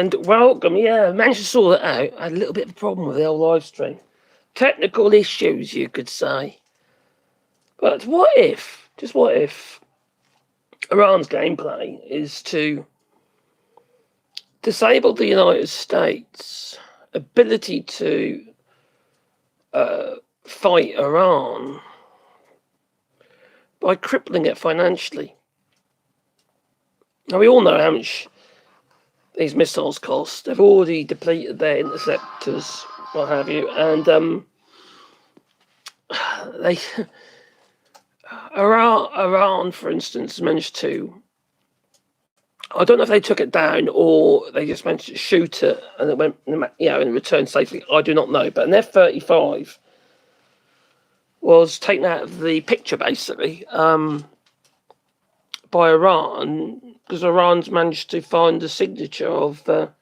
And welcome. Yeah, I managed to sort it out. I had a little bit of a problem with the old live stream. Technical issues, you could say. But just what if, Iran's gameplay is to disable the United States' ability to fight Iran by crippling it financially. Now, we all know how much these missiles cost. They've already depleted their interceptors, what have you, and Iran, for instance, managed to. I don't know if they took it down or they just managed to shoot it and it went, and returned safely. I do not know. But an F-35 was taken out of the picture, basically, by Iran, because Iran's managed to find the signature of the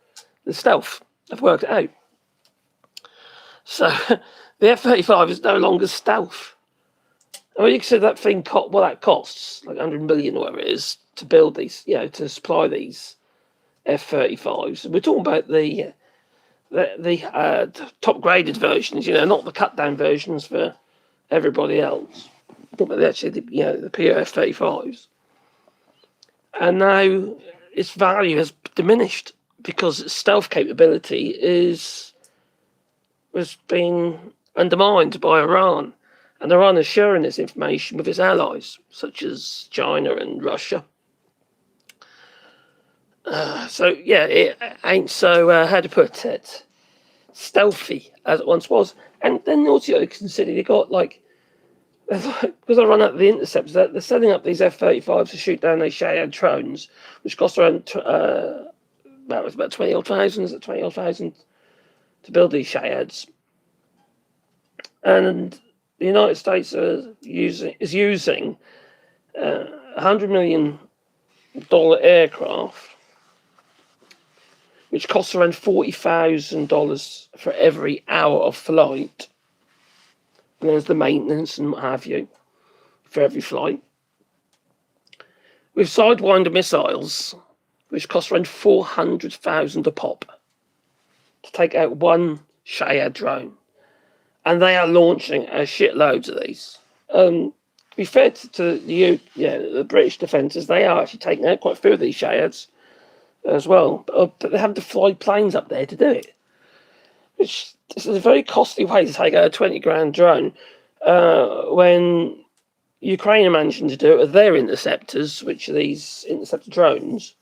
stealth. They've worked it out. So the F-35 is no longer stealth. I mean, you consider that thing, what that costs, like 100 million or whatever it is, to build these, to supply these F-35s. We're talking about the top graded versions, not the cut down versions for everybody else, but actually the pure F-35s. And now its value has diminished because its stealth capability was being undermined by Iran. And Iran is sharing this information with its allies, such as China and Russia. It ain't so, how to put it, stealthy as it once was. And then also you consider you got because I run out of the interceptors, they're setting up these F-35s to shoot down these Shahed drones, which cost around about 20,000, is it 20,000 to build these Shaheds. And the United States is using $100 million aircraft, which costs around $40,000 for every hour of flight. And there's the maintenance and what have you for every flight. With Sidewinder missiles, which cost around $400,000 a pop to take out one Shahed drone. And they are launching shitloads of these. To be fair to the British defences, they are actually taking out quite a few of these Shaheds as well. But they have to fly planes up there to do it. Which is a very costly way to take out a 20 grand drone when Ukraine are managing to do it with their interceptors, which are these interceptor drones,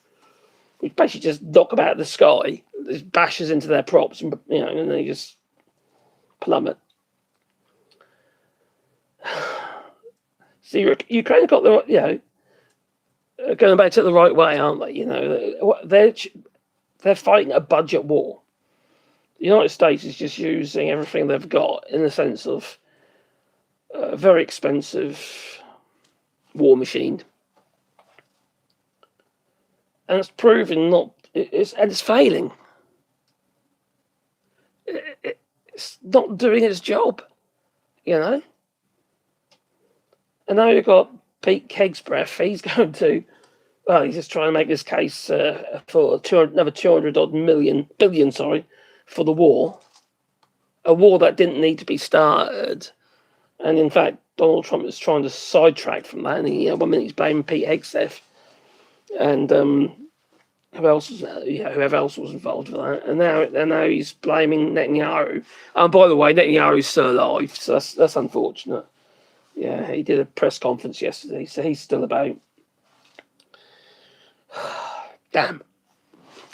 which basically just knock them out of the sky, just bashes into their props, and they just plummet. See, Ukraine have got the going about it the right way, aren't they? They're fighting a budget war. The United States is just using everything they've got in the sense of a very expensive war machine, and it's proven it's failing. It's not doing its job, And now you've got Pete Kegsbreath. He's going to, he's just trying to make this case for another 200 odd billion, for the war, a war that didn't need to be started. And in fact, Donald Trump is trying to sidetrack from that. And one minute he's blaming Pete Hegseth, and whoever else was involved with that. And now he's blaming Netanyahu. And by the way, Netanyahu's still alive, so that's unfortunate. Yeah, he did a press conference yesterday, so he's still about. Damn.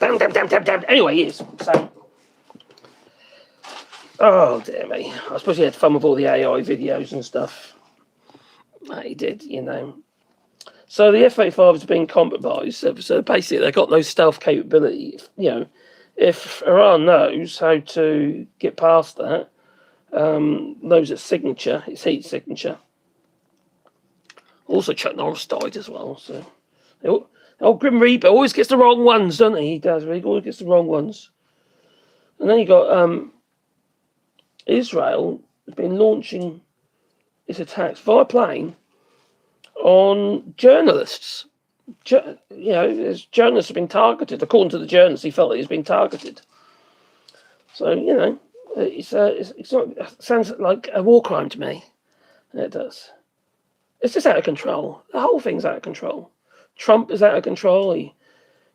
Anyway, he is. So. Oh, dear me. I suppose he had fun with all the AI videos and stuff. He did, So the F-35 has been compromised. So basically, they've got no stealth capability. If Iran knows how to get past that, knows its signature, its heat signature. Also, Chuck Norris died as well. So, Grim Reaper always gets the wrong ones, doesn't he? He does. He always gets the wrong ones. And then you got Israel has been launching its attacks via plane on journalists. journalists have been targeted. According to the journalists, he felt that he's been targeted. So, it's not, it sounds like a war crime to me. And it does. It's just out of control. The whole thing's out of control. Trump is out of control.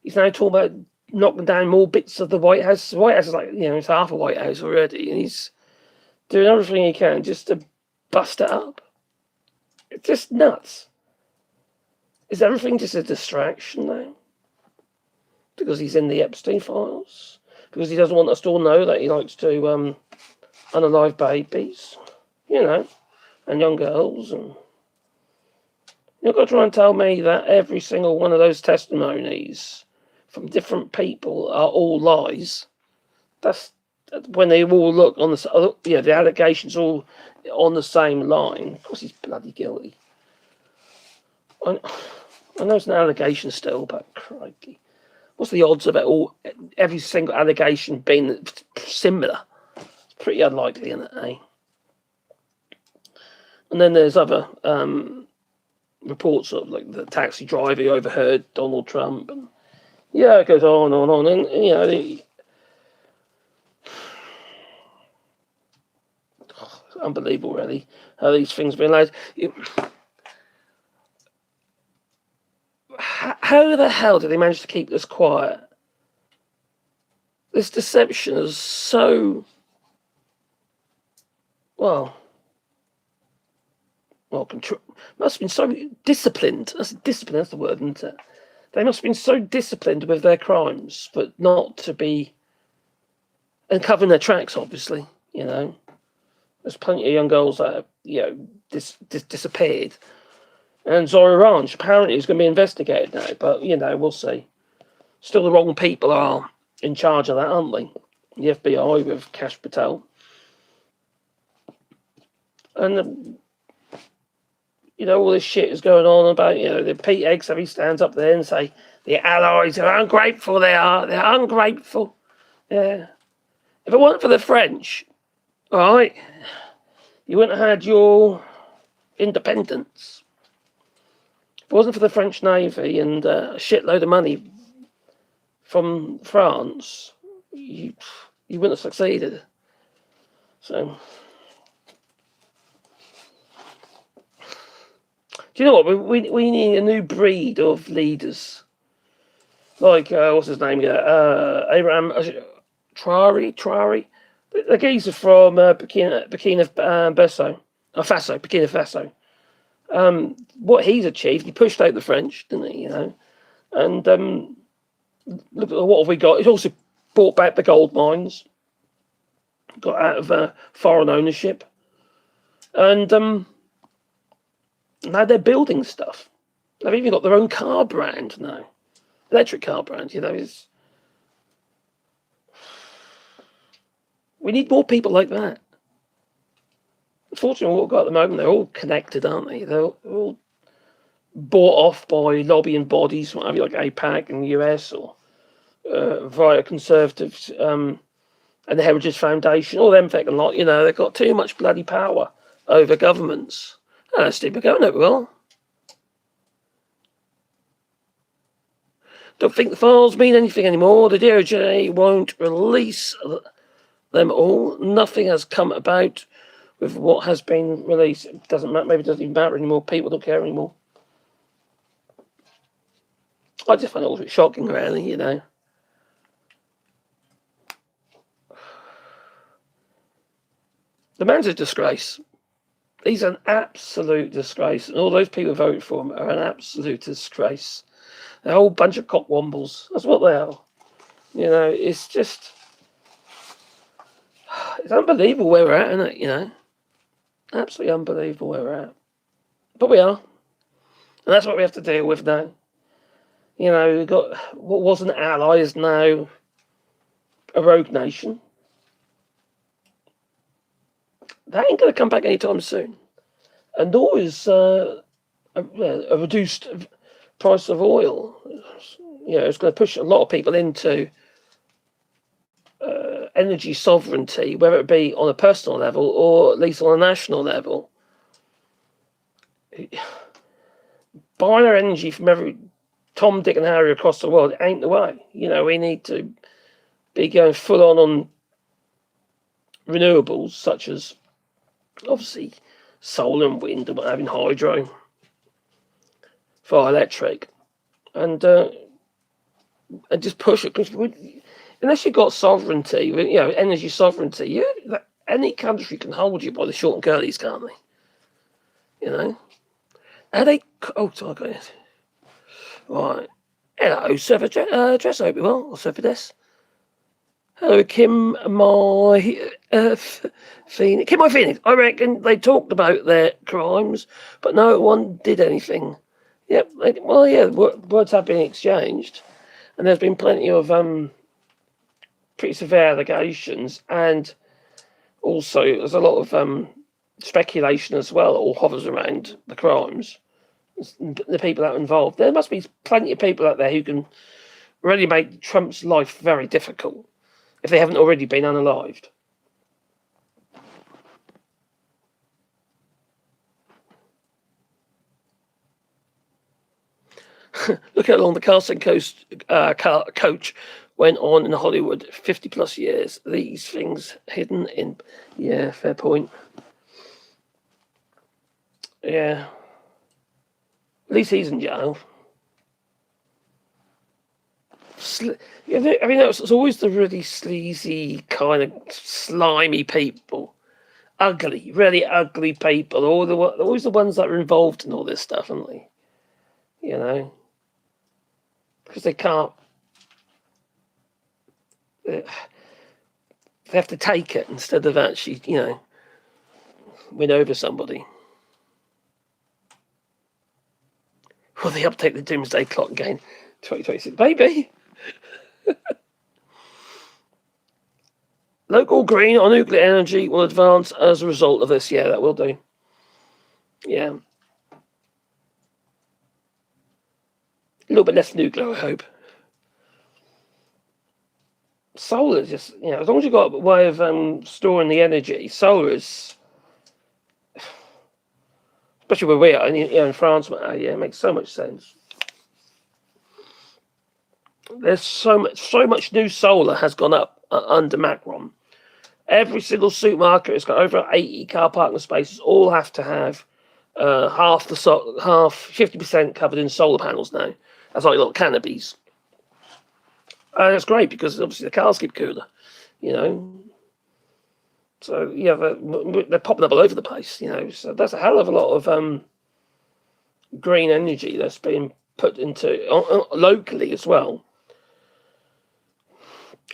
He's now talking about knocking down more bits of the White House. The White House is like, it's half a White House already. And he's doing everything he can just to bust it up. It's just nuts. Is everything just a distraction now? Because he's in the Epstein files? Because he doesn't want us to all know that he likes to unalive babies, and young girls. And you're going to try and tell me that every single one of those testimonies from different people are all lies. That's when they all look on the allegations all on the same line. Of course, he's bloody guilty. I know it's an allegation still, but crikey. What's the odds of every single allegation being similar? It's pretty unlikely, isn't it, eh? And then there's other reports of like the taxi driver who overheard Donald Trump, and it goes on and on, and it's unbelievable, really, how these things have been allowed. How the hell did they manage to keep this quiet? This deception is so must have been so disciplined. That's the word, isn't it? They must have been so disciplined with their crimes, but not to be and covering their tracks. Obviously, there's plenty of young girls that have, disappeared. And Zora Ranch apparently is going to be investigated now, but we'll see. Still, the wrong people are in charge of that, aren't they? The FBI with Kash Patel, and all this shit is going on about the Pete Hegseth. He stands up there and say the Allies are ungrateful. They're ungrateful. Yeah. If it weren't for the French, all right, you wouldn't have had your independence. If it wasn't for the French Navy and a shitload of money from France, you wouldn't have succeeded. So, do you know what? We need a new breed of leaders. Like, what's his name? Abraham Traore. The geezer from Burkina Faso. What he's achieved, he pushed out the French, didn't he? And look at what have we got. He's also bought back the gold mines, got out of foreign ownership, and now they're building stuff. They've even got their own car brand now, electric car brand. We need more people like that. Unfortunately, what we've got at the moment, they're all connected, aren't they? They're all bought off by lobbying bodies, what have you, like AIPAC in the US, or via Conservatives and the Heritage Foundation, all them fucking lot. They've got too much bloody power over governments. Steve, we're going over well. Don't think the files mean anything anymore. The DOJ won't release them all. Nothing has come about with what has been released. It doesn't matter. Maybe it doesn't even matter anymore. People don't care anymore. I just find it all a bit shocking, really, The man's a disgrace. He's an absolute disgrace. And all those people who voted for him are an absolute disgrace. They're a whole bunch of cockwombles. That's what they are. It's just... It's unbelievable where we're at, isn't it, Absolutely unbelievable where we're at. But we are. And that's what we have to deal with now. We've got what was an ally is now a rogue nation. That ain't going to come back anytime soon. And nor is a reduced price of oil. It's going to push a lot of people into energy sovereignty, whether it be on a personal level or at least on a national level. Buying our energy from Tom, Dick and Harry across the world, it ain't the way. We need to be going full on renewables, such as obviously solar and wind and having hydro for electric, and just push it. Because unless you've got sovereignty, energy sovereignty, any country can hold you by the short and curlies, can't they? Are they? Oh, sorry, got it. Right. Hello, Surfer Dress. I hope you well. Or Surfer Dress. Hello, Kim, Phoenix. Kim, my Phoenix. I reckon they talked about their crimes, but no one did anything. Yep. Words have been exchanged, and there's been plenty of pretty severe allegations, and also there's a lot of speculation as well. That all hovers around the crimes, the people that are involved. There must be plenty of people out there who can really make Trump's life very difficult if they haven't already been unalived. Look how long the casting coach went on in Hollywood, 50 plus years. These things hidden in... Yeah, fair point. Yeah. At least he's in jail. It's always the really sleazy, kind of slimy people. Ugly, really ugly people. Always the ones that are involved in all this stuff, aren't they? Because they can't... They have to take it instead of actually, win over somebody. Will they update the doomsday clock again? 2026, baby. Local green on nuclear energy will advance as a result of this. Yeah, that will do. Yeah. A little bit less nuclear, I hope. Solar is just, as long as you've got a way of storing the energy, solar is, especially where we are, in France, it makes so much sense. There's so much new solar has gone up under Macron. Every single supermarket has got over 80 car parking spaces. All have to have 50% covered in solar panels now. That's like little canopies. That's great because obviously the cars keep cooler, So they're popping up all over the place, So that's a hell of a lot of green energy that's being put into locally as well.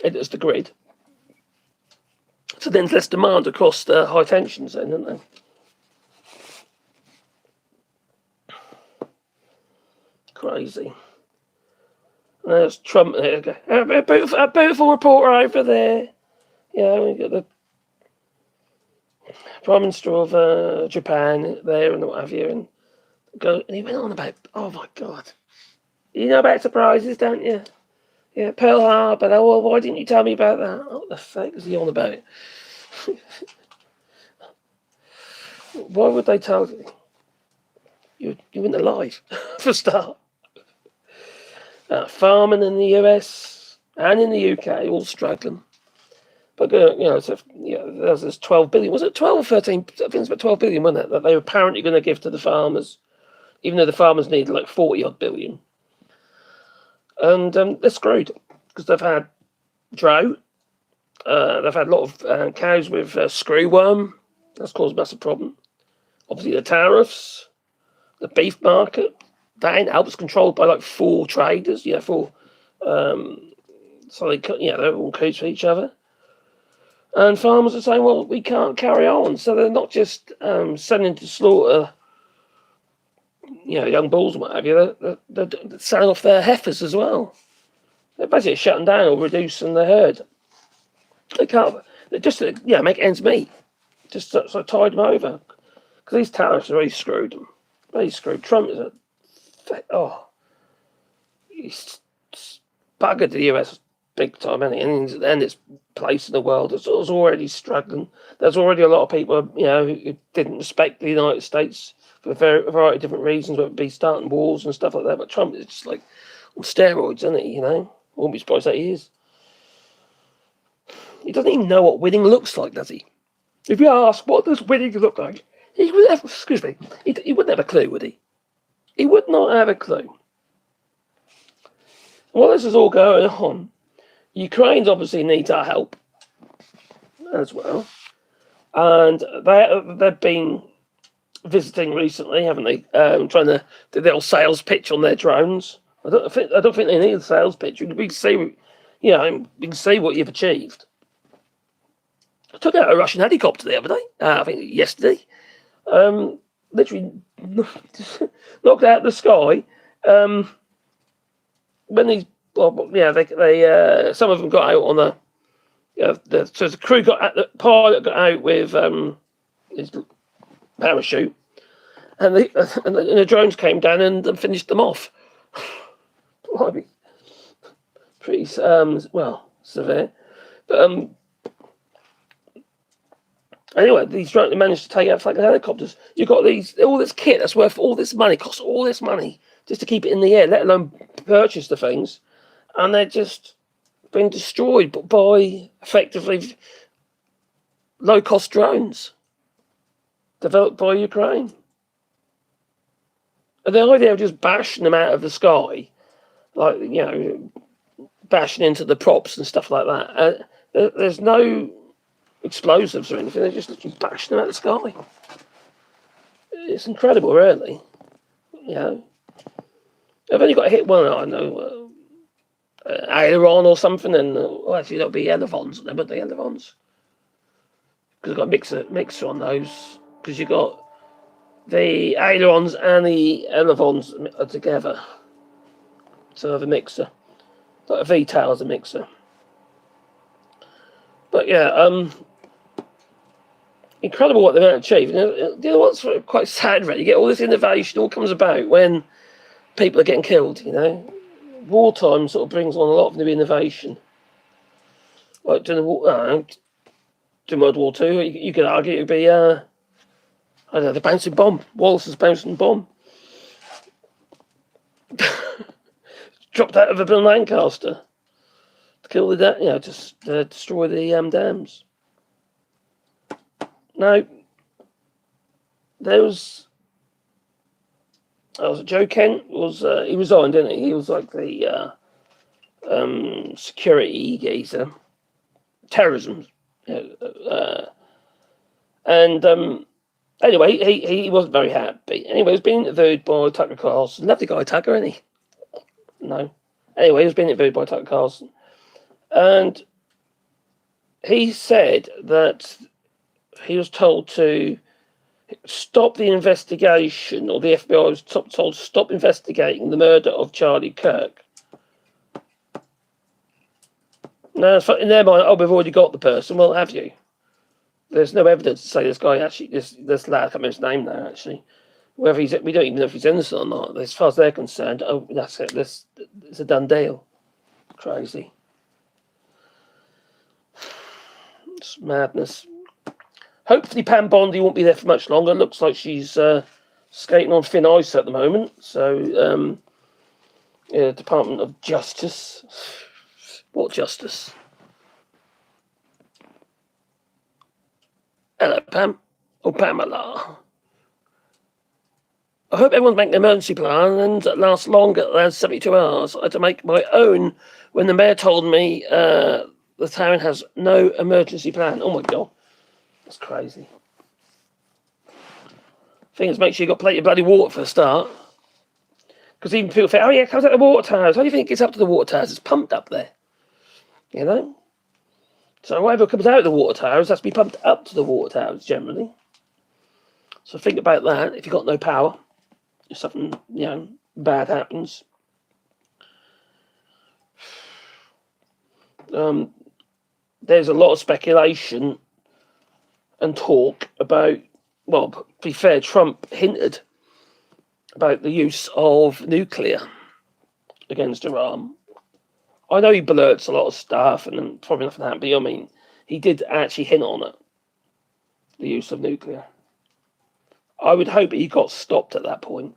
It's the grid. So then there's less demand across the high tensions, then, isn't there? Crazy. There's Trump there. A beautiful reporter over there. We got the Prime Minister of Japan there and what have you. And he went on about, oh my God. You know about surprises, don't you? Yeah, Pearl Harbor. Oh, well, why didn't you tell me about that? What the fuck is he on about? Why would they tell you? You weren't alive, for a start. Farming in the US and in the UK, all struggling. But, there's this 12 billion. Was it 12 or 13? I think it's about 12 billion, wasn't it? That they were apparently going to give to the farmers, even though the farmers needed like 40 odd billion. And they're screwed because they've had drought. They've had a lot of cows with screwworm. That's caused a massive problem. Obviously, the tariffs, the beef market, that ain't helped. It's controlled by like 4 traders. So they, they're all coots for each other. And farmers are saying, well, we can't carry on. So they're not just sending to slaughter, young bulls and what have you. They're selling off their heifers as well. They're basically shutting down or reducing the herd. They can't. They just make ends meet. Just sort of tied them over because these tariffs are really screwed them. Really screwed. Trump is he's buggered the US big time, and its place in the world. It's already struggling. There's already a lot of people, who didn't respect the United States for a variety of different reasons, whether it be starting wars and stuff like that. But Trump is just like on steroids, isn't he? Won't be surprised that he is. He doesn't even know what winning looks like, does he? If you ask, what does winning look like? He would have, excuse me, he wouldn't have a clue, would he? He would not have a clue. While this is all going on, Ukraine obviously needs our help as well. And they've been visiting recently, haven't they? Trying to do their sales pitch on their drones. I don't think they need a sales pitch. We can see, we can see what you've achieved. I took out a Russian helicopter the other day. I think yesterday. Literally knocked out the sky. When they some of them got out on so the crew the pilot got out with his parachute, and the drones came down and finished them off. Pretty severe, but anyway, these drones managed to take out fucking helicopters. You've got all this kit that's worth all this money, costs all this money just to keep it in the air, let alone purchase the things, and they're just been destroyed by effectively low-cost drones developed by Ukraine. And the idea of just bashing them out of the sky, bashing into the props and stuff like that, there's no explosives or anything. They're just literally bashing them out of the sky. It's incredible, really. I've only got to hit one, I know, aileron or something, and actually that'll be elevons, but the elevons, because I've got a mixer on those, because you've got the ailerons and the elevons are together, so I have a mixer, like a V-tail as a mixer. But incredible what they've achieved. You know what's quite sad, really? You get all this innovation, all comes about when people are getting killed, Wartime sort of brings on a lot of new innovation. Like during World War II, you could argue it would be, the bouncing bomb. Wallace's bouncing bomb. Dropped out of a Bill Lancaster to kill to destroy the dams. Now, there was Joe Kent he resigned, didn't he? He was like the security geezer, terrorism, and anyway, he wasn't very happy. Anyway, he was being interviewed by Tucker Carlson. Lovely guy, Tucker, isn't he? No. Anyway, he was being interviewed by Tucker Carlson, and he said that he was told to stop the investigation, or the FBI was told to stop investigating the murder of Charlie Kirk. Now, in their mind, we've already got the person. Well, have you? There's no evidence to say this guy actually, this lad, I can't remember his name now, actually. We don't even know if he's innocent or not. As far as they're concerned, that's it. It's a done deal. Crazy. It's madness. Hopefully Pam Bondi won't be there for much longer. Looks like she's skating on thin ice at the moment. So, Department of Justice. What justice? Hello, Pam. Oh, Pamela. I hope everyone's making an emergency plan and it lasts longer than 72 hours. I had to make my own when the mayor told me the town has no emergency plan. Oh, my God. That's crazy. Thing is, make sure you've got plenty of bloody water for a start. Because even people think, it comes out of the water towers. How do you think it gets up to the water towers? It's pumped up there. So whatever comes out of the water towers has to be pumped up to the water towers, generally. So think about that. If you've got no power, if something, bad happens. There's a lot of speculation and talk about, well, to be fair, Trump hinted about the use of nuclear against Iran. I know he blurts a lot of stuff and probably nothing happened, but he did actually hint on it, the use of nuclear. I would hope he got stopped at that point,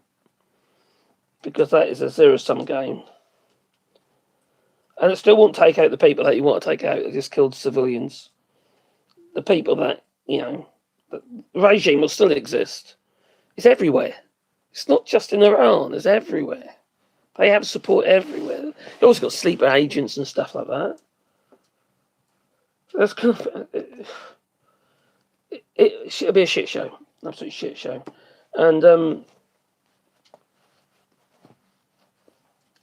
because that is a zero-sum game. And it still won't take out the people that you want to take out. It just killed civilians. The people that, the regime will still exist. It's everywhere. It's not just in Iran. It's everywhere. They have support everywhere. You also got sleeper agents and stuff like that. That's kind of, it should be a shit show, absolute shit show. And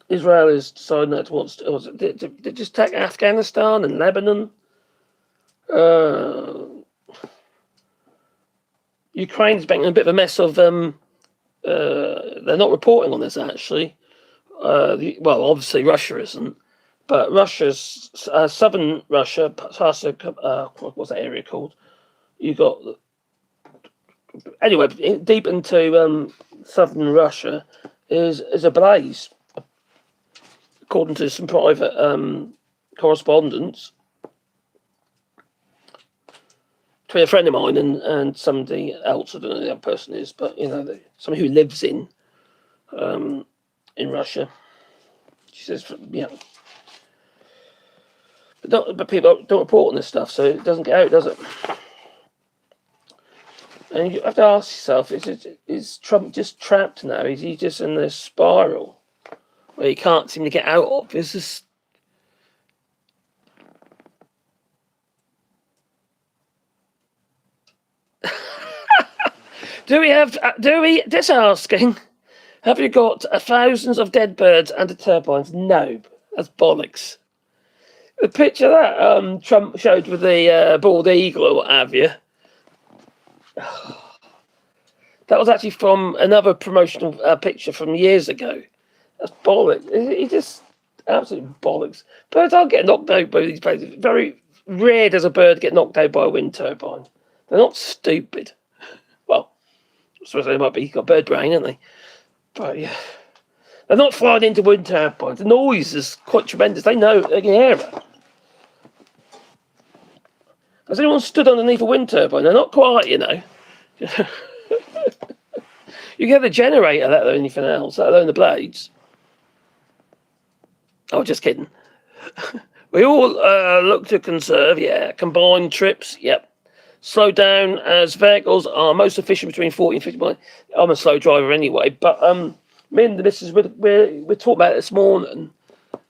Israel is deciding that it wants to. They just take Afghanistan and Lebanon. Ukraine's making a bit of a mess of. They're not reporting on this actually. Well, obviously Russia isn't, but Russia's southern Russia, past what's that area called? You got anyway deep into southern Russia is ablaze, according to some private correspondence between a friend of mine and somebody else. I don't know who the other person is, but somebody who lives in Russia. She says, but people don't report on this stuff, so it doesn't get out, does it? And you have to ask yourself: is Trump just trapped now? Is he just in this spiral where he can't seem to get out of? Is this? Just asking, have you got thousands of dead birds under turbines? No, that's bollocks. The picture that Trump showed with the bald eagle or what have you, that was actually from another promotional picture from years ago. That's bollocks. He just absolute bollocks. Birds aren't getting knocked out by these places. Very rare does a bird get knocked out by a wind turbine. They're not stupid. Well, I suppose they might be. You've got bird brain, haven't they? But yeah, they're not flying into wind turbines. The noise is quite tremendous. They know they can hear it. Has anyone stood underneath a wind turbine? They're not quiet, You get the generator, let alone anything else, let alone the blades. Oh, just kidding. We all look to conserve, combined trips, yep. Slow down as vehicles are most efficient between 40 and 50 miles. I'm a slow driver anyway, but me and the missus, we're talking about it this morning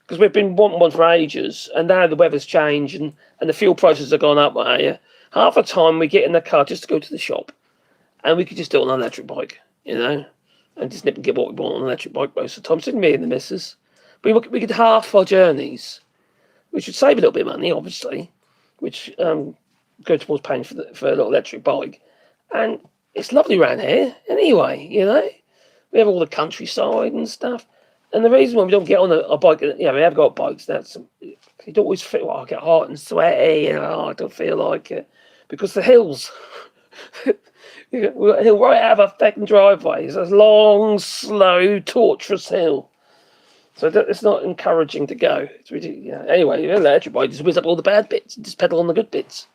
because we've been wanting one for ages, and now the weather's changed and the fuel prices have gone up. Half the time we get in the car just to go to the shop, and we could just do it on an electric bike, and just nip and get what we want on an electric bike most of the time. So me and the missus, we could half our journeys, which would save a little bit of money, obviously, which go towards paying for a little electric bike. And it's lovely around here anyway, we have all the countryside and stuff. And the reason why we don't get on a bike, we have got bikes, you don't always feel, I get hot and sweaty, I don't feel like it, because the hills, we've got a hill right out of our fucking driveway. It's a long, slow, torturous hill. So it's not encouraging to go. It's ridiculous. Anyway, electric bike just whiz up all the bad bits and just pedal on the good bits.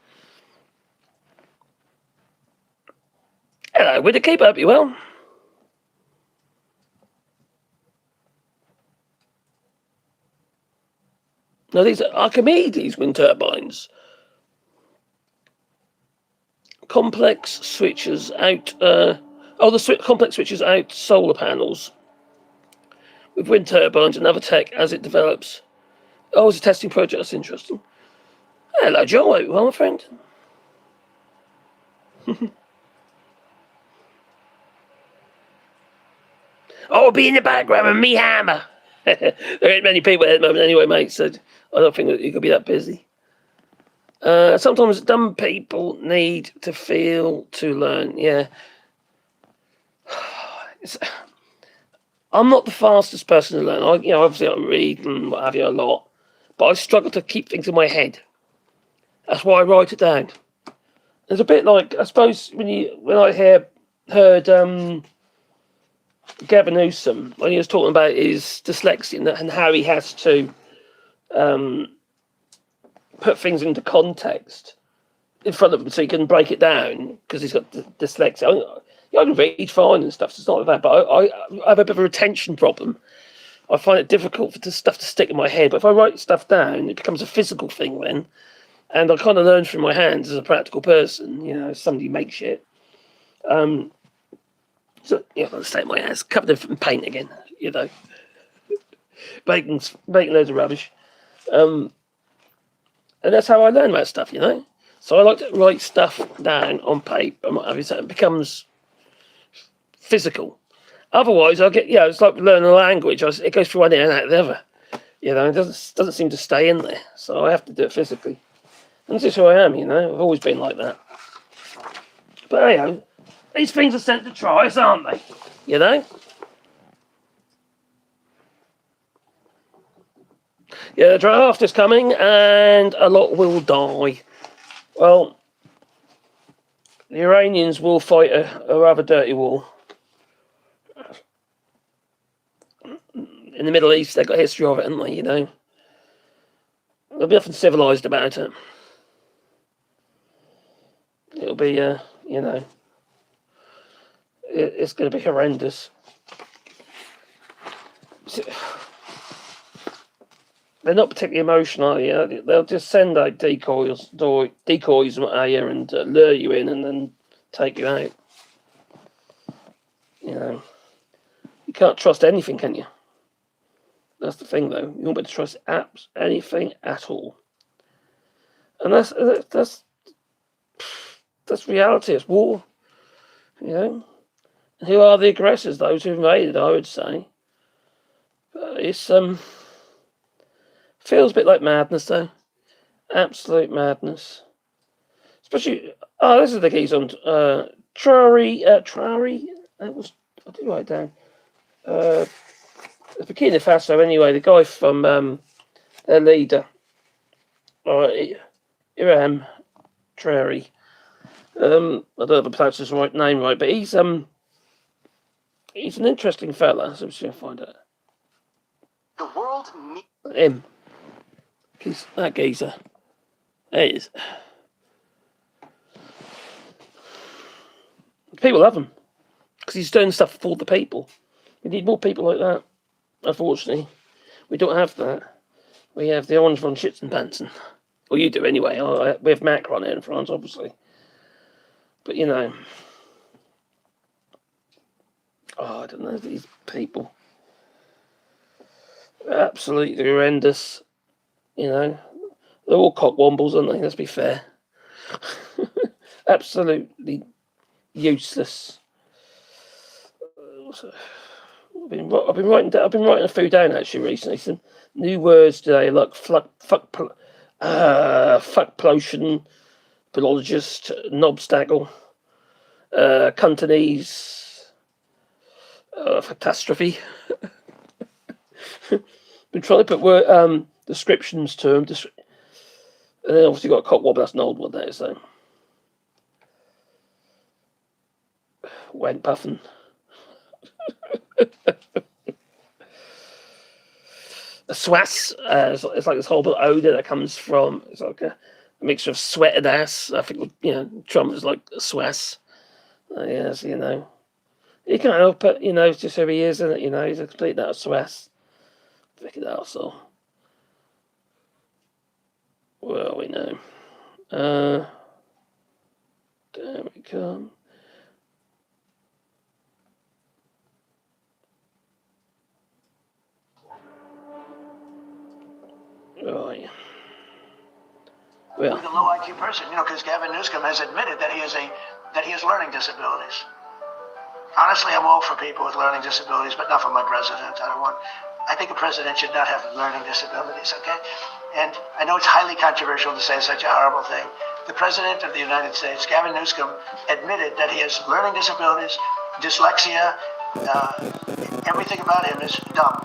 Hello, with the keep up, you well? No, these are Archimedes wind turbines. Complex switches out. Complex switches out solar panels with wind turbines and other tech as it develops. Oh, it's a testing project. That's interesting. Hello, Joe. Well, my friend. I'll be in the background with me hammer. There ain't many people at the moment anyway, mate, so I don't think that you could be that busy. Sometimes dumb people need to feel to learn, I'm not the fastest person to learn. Obviously I read and what have you a lot, but I struggle to keep things in my head. That's why I write it down. It's a bit like, I suppose, when I heard Gavin Newsom, when he was talking about his dyslexia and how he has to put things into context in front of him so he can break it down because he's got dyslexia. I can read fine and stuff, so it's not like that, but I have a bit of a retention problem. I find it difficult for the stuff to stick in my head. But if I write stuff down, it becomes a physical thing then. And I kind of learn through my hands as a practical person, as somebody who makes shit. So, I'll stay in my hands, covered in paint again, making loads of rubbish. And that's how I learn about stuff, So I like to write stuff down on paper and what have you, so it becomes physical. Otherwise, I'll get, it's like learning a language. It goes through one ear and out the other. It doesn't seem to stay in there. So I have to do it physically. And this is who I am, I've always been like that. But these things are sent to try us, aren't they? Yeah, the draft is coming and a lot will die. Well, the Iranians will fight a rather dirty war. In the Middle East, they've got a history of it, haven't they, They'll be nothing civilised about it. It'll be, it's going to be horrendous. They're not particularly emotional, They'll just send out decoys and and lure you in and then take you out. You can't trust anything, can you? That's the thing, though. You won't be able to trust anything at all. And that's reality. It's war. And who are the aggressors? Those who invaded, I would say. But it's feels a bit like madness, though. Absolute madness. Especially, this is the keys on Trari. I did write it down. Burkina Faso, anyway. The guy from their leader, Iram Traore. I don't know if I pronounced his name right, but he's an interesting fella. So I'm just going to find out. The world him. That geezer. There he is. People love him because he's doing stuff for the people. We need more people like that. Unfortunately, we don't have that. We have the orange von Schitzenpanzen. Well, you do anyway. We have Macron here in France, obviously. But, I don't know, these people. Absolutely horrendous. They're all cockwombles, aren't they? Let's be fair. Absolutely useless. I've been writing a few down actually recently. Some new words today, like fuckplotion, philologist, knobstaggle, Cantonese, catastrophe. Been trying to put descriptions to them, and then obviously got a cockwobble. That's an old one there, so wank puffin. A swass, it's like this horrible odour that comes from. It's like a mixture of sweat and ass. I think Trump is like a swass. Yes, he can't help it. It's just who he is, isn't it? He's a complete that swass. Fucking arsehole. Well, we know. There we come. Right. Well, with a low IQ person, because Gavin Newsom has admitted that he has learning disabilities. Honestly, I'm all for people with learning disabilities, but not for my president. I think a president should not have learning disabilities, okay? And I know it's highly controversial to say such a horrible thing. The president of the United States, Gavin Newsom, admitted that he has learning disabilities, dyslexia, everything about him is dumb.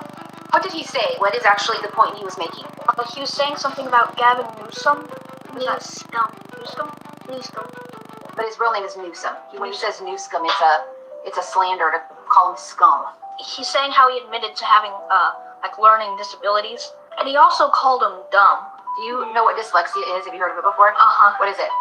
What did he say? What is actually the point he was making? He was saying something about Gavin Newsom. Newsom. But his real name is Newsom. When he says Newsom, it's a slander to call him scum. He's saying how he admitted to having learning disabilities, and he also called him dumb. Do you know what dyslexia is? Have you heard of it before? What is it?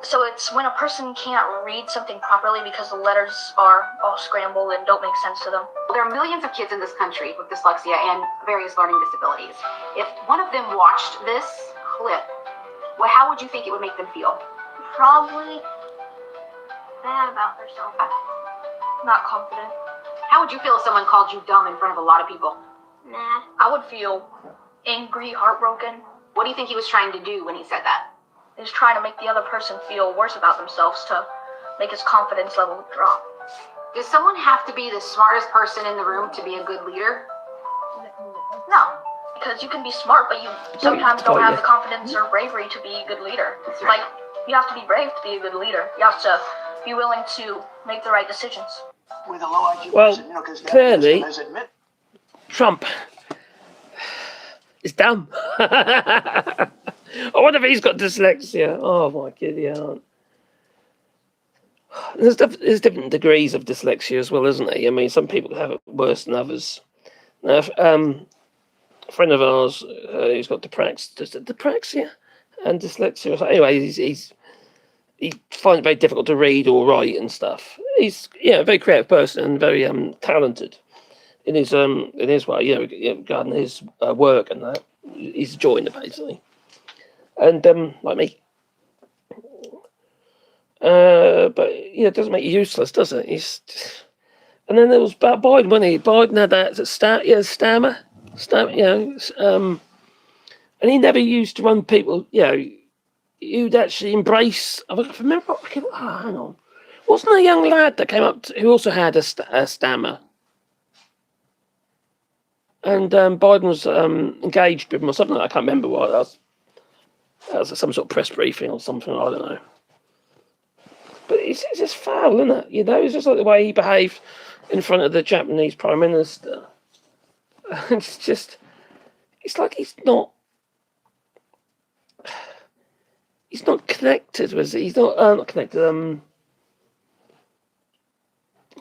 So it's when a person can't read something properly because the letters are all scrambled and don't make sense to them. There are millions of kids in this country with dyslexia and various learning disabilities. If one of them watched this clip, well, how would you think it would make them feel? Probably bad about themselves. Not confident. How would you feel if someone called you dumb in front of a lot of people? Mad. I would feel angry, heartbroken. What do you think he was trying to do when he said that? He's trying to make the other person feel worse about themselves to make his confidence level drop. Does someone have to be the smartest person in the room to be a good leader? No, because you can be smart, but you sometimes don't have the confidence or bravery to be a good leader. Like, you have to be brave to be a good leader. You have to be willing to make the right decisions. With a low IQ Well, person, because clearly, has admitted. Trump is dumb. I wonder if he's got dyslexia. Oh my giddy aunt. There's different degrees of dyslexia as well, isn't there? I mean, some people have it worse than others. Now, a friend of ours who's got dypraxia and dyslexia. So anyway, he finds it very difficult to read or write and stuff. He's a very creative person and very talented in his way, regarding his work and that. He's enjoying it basically. And like me. But it doesn't make you useless, does it? And then there was about Biden, wasn't he? Biden had that stammer, and he never used to run people, you'd actually embrace. I remember, hang on. Wasn't there a young lad that came up who also had a stammer? And Biden was engaged with him or something. I can't remember what. That was some sort of press briefing or something. I don't know. But it's just foul, isn't it? It's just like the way he behaved in front of the Japanese Prime Minister. It's like he's not connected, was he? He's not connected.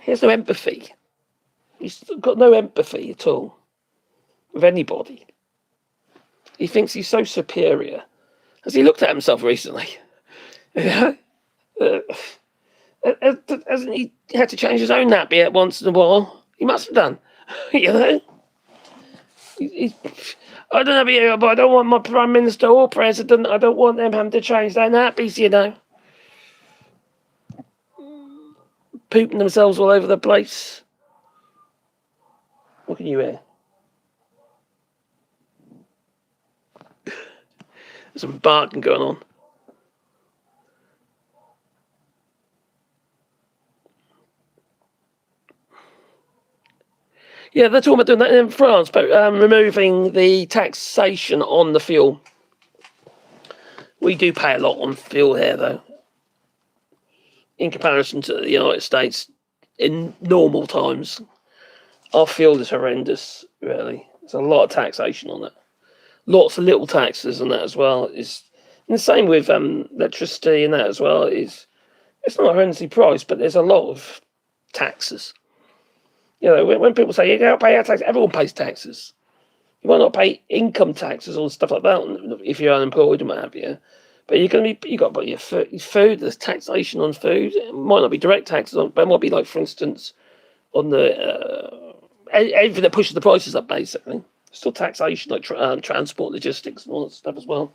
He has no empathy. He's got no empathy at all with anybody. He thinks he's so superior. Has he looked at himself recently? Hasn't he had to change his own nappy once in a while? He must have done. I don't know about you, but I don't want my Prime Minister or President, I don't want them having to change their nappies, Pooping themselves all over the place. What can you hear? There's some barking going on. Yeah, they're talking about doing that in France, but removing the taxation on the fuel. We do pay a lot on fuel here, though, in comparison to the United States in normal times. Our fuel is horrendous, really. There's a lot of taxation on it. Lots of little taxes on that as well. And the same with electricity and that as well. It's not horrendously priced, but there's a lot of taxes. When people say you don't pay our taxes, everyone pays taxes. You might not pay income taxes or stuff like that if you're unemployed and what have you. But you got to put your food. There's taxation on food. It might not be direct taxes on, but it might be like, for instance, on the everything that pushes the prices up. Basically, still taxation like transport, logistics, and all that stuff as well.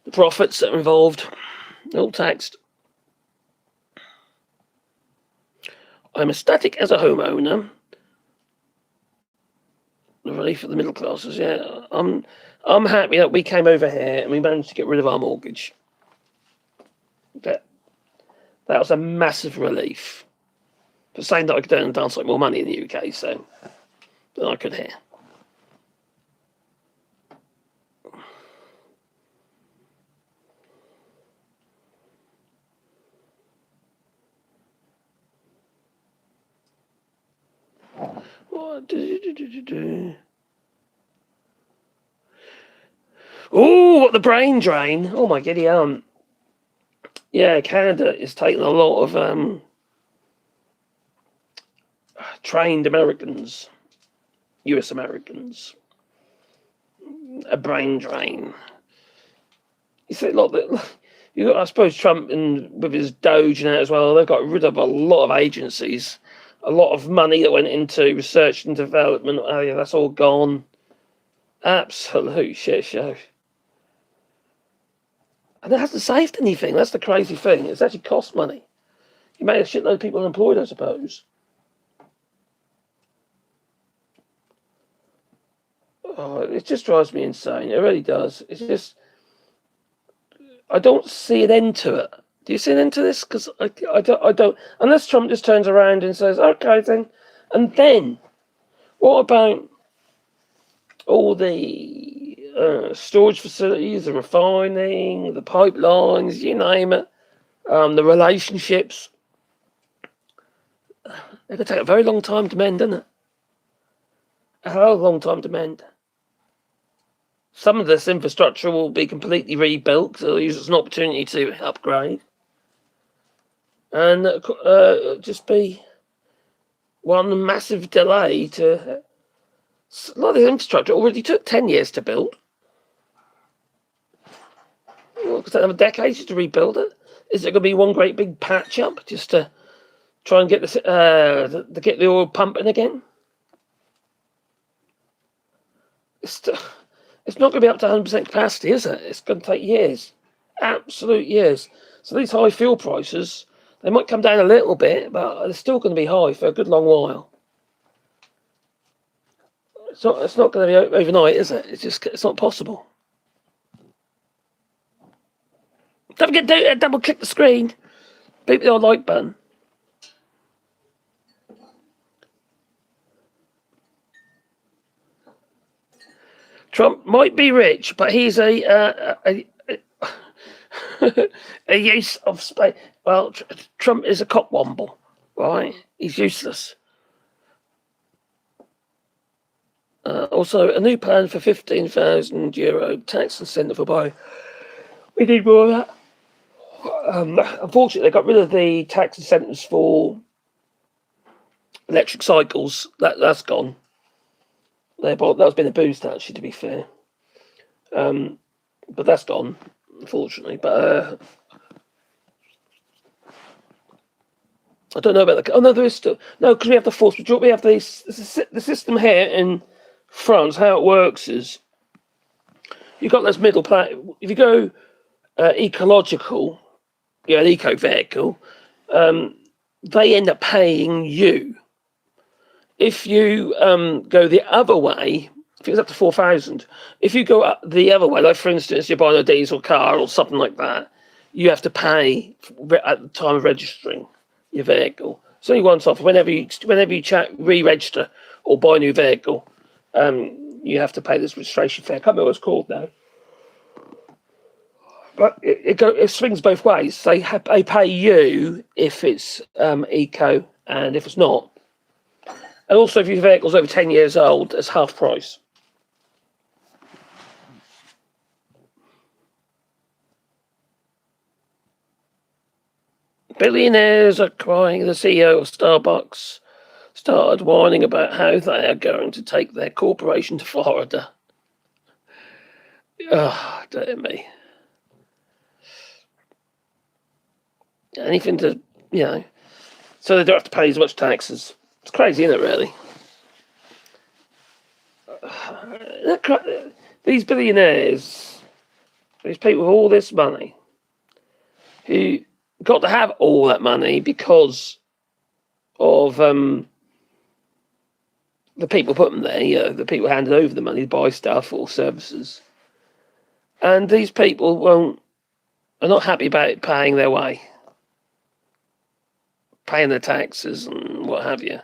The profits that are involved, they're all taxed. I'm ecstatic as a homeowner. The relief of the middle classes, yeah. I'm happy that we came over here and we managed to get rid of our mortgage. That was a massive relief. But saying that I could earn and dance like more money in the UK, so than I could here. Oh, what the brain drain! Oh my giddy aunt! Yeah, Canada is taking a lot of trained Americans, US Americans. A brain drain. You see, I suppose Trump and with his Doge and that as well, they've got rid of a lot of agencies, a lot of money that went into research and development. Oh yeah, that's all gone. Absolute shit show. And it hasn't saved anything. That's the crazy thing. It's actually cost money. You made a shitload of people unemployed, I suppose. Oh, it just drives me insane. It really does. It's just, I don't see an end to it. Do you see an end to this? Because I don't. Unless Trump just turns around and says, "Okay, then," and then, what about all the storage facilities, the refining, the pipelines, you name it, the relationships? It could take a very long time to mend, doesn't it? A hell of a long time to mend. Some of this infrastructure will be completely rebuilt, so they'll use it as an opportunity to upgrade. And just be one massive delay to... A lot of the infrastructure already took 10 years to build. Well, because they have decades to rebuild it. Is it going to be one great big patch up just to try and get get the oil pumping again? It's not going to be up to 100% capacity, is it? It's going to take years. Absolute years. So these high fuel prices, they might come down a little bit, but they're still going to be high for a good long while. It's not going to be overnight, is it? It's not possible. Don't forget to double click the screen. Beat the old like button. Trump might be rich, but he's a use of space. Well, Trump is a cockwomble, right? He's useless. Also, a new plan for €15,000 tax incentive for buying. We need more of that. Unfortunately, they got rid of the tax incentives for electric cycles. That's gone. That's been a boost, actually, to be fair. But that's gone, unfortunately. But I don't know about the... Oh, no, there is still... No, because we have the force majority. We have the system here in France. How it works is you've got this middle plan. If you go ecological, an eco vehicle, they end up paying you. If you go the other way, if it's up to 4,000, if you go up the other way, like for instance, you're buying a diesel car or something like that, you have to pay at the time of registering your vehicle. It's only once off. Whenever you re-register or buy a new vehicle, you have to pay this registration fee. I can't remember what it's called now. But it swings both ways. They pay you if it's eco, and if it's not. And also, if your vehicle's over 10 years old, it's half price. Billionaires are crying. The CEO of Starbucks started whining about how they are going to take their corporation to Florida. Oh, dear me. Anything to, so they don't have to pay as much taxes. It's crazy, isn't it, really? These billionaires, these people with all this money, who got to have all that money because of the people put them there, the people handed over the money to buy stuff or services. And these people are not happy about paying their way, paying their taxes and what have you.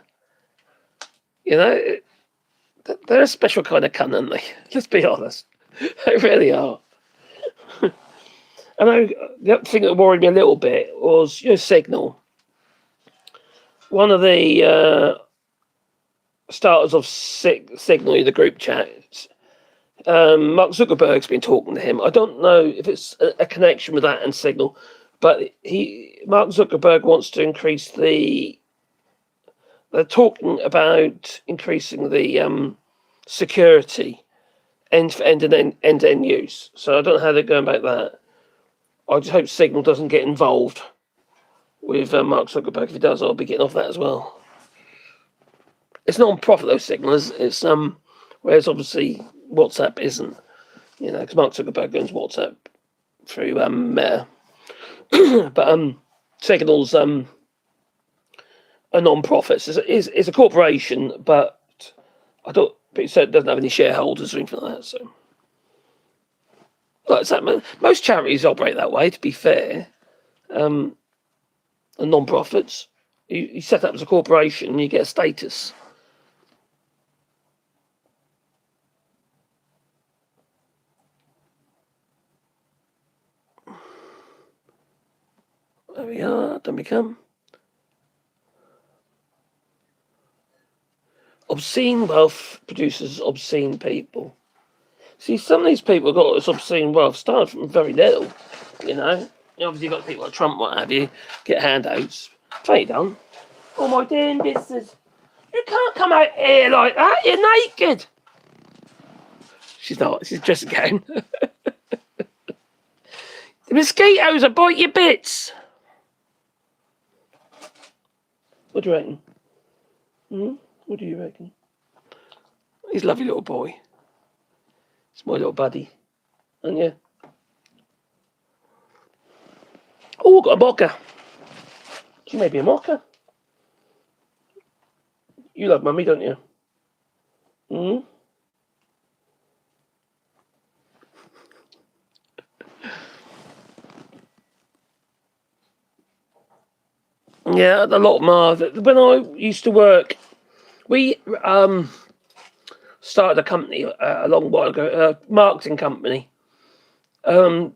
They're a special kind of cunt, aren't they? Let's be honest. They really are. I know the other thing that worried me a little bit was, Signal. One of the starters of Signal, the group chat, Mark Zuckerberg's been talking to him. I don't know if it's a connection with that and Signal, but Mark Zuckerberg wants to increase they're talking about increasing the security end-to-end use. So I don't know how they're going about that. I just hope Signal doesn't get involved with Mark Zuckerberg. If he does, I'll be getting off that as well. It's non-profit, those Signals. It's whereas obviously WhatsApp isn't. Because Mark Zuckerberg owns WhatsApp through Meta. But Signal's a non-profit. It's a corporation, but I don't. But it doesn't have any shareholders or anything like that. So, like that, most charities operate that way. To be fair, and non-profits, you set up as a corporation, and you get a status. There we are. Don't become. Obscene wealth produces obscene people. See, some of these people have got this obscene wealth started from very little, Obviously, you've got people like Trump, what have you, get handouts. Play done. Oh, my dear missus, you can't come out here like that, you're naked. She's not, she's dressed again. The mosquitoes will bite your bits. What do you reckon? What do you reckon? He's a lovely little boy. It's my little buddy. And yeah. Oh, got a mocker. She may be a mocker. You love Mummy, don't you? Yeah, a lot more. When I used to work, we started a company a long while ago, a marketing company. The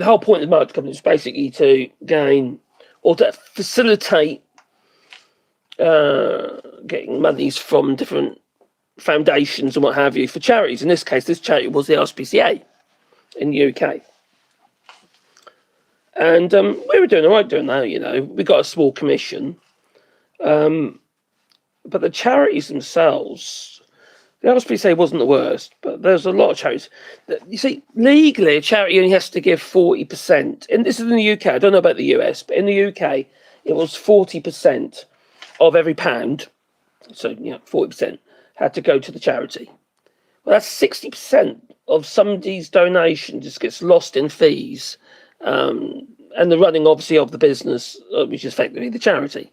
whole point of the marketing company is basically to gain or to facilitate getting monies from different foundations and what have you for charities. In this case, this charity was the RSPCA in the UK. And we were doing all right doing that, We got a small commission. But the charities themselves, the RSPCA wasn't the worst, but there's a lot of charities. You see, legally, a charity only has to give 40%. And this is in the UK. I don't know about the US, but in the UK, it was 40% of every pound. So, 40% had to go to the charity. Well, that's 60% of somebody's donation just gets lost in fees. And the running, obviously, of the business, which is effectively the charity,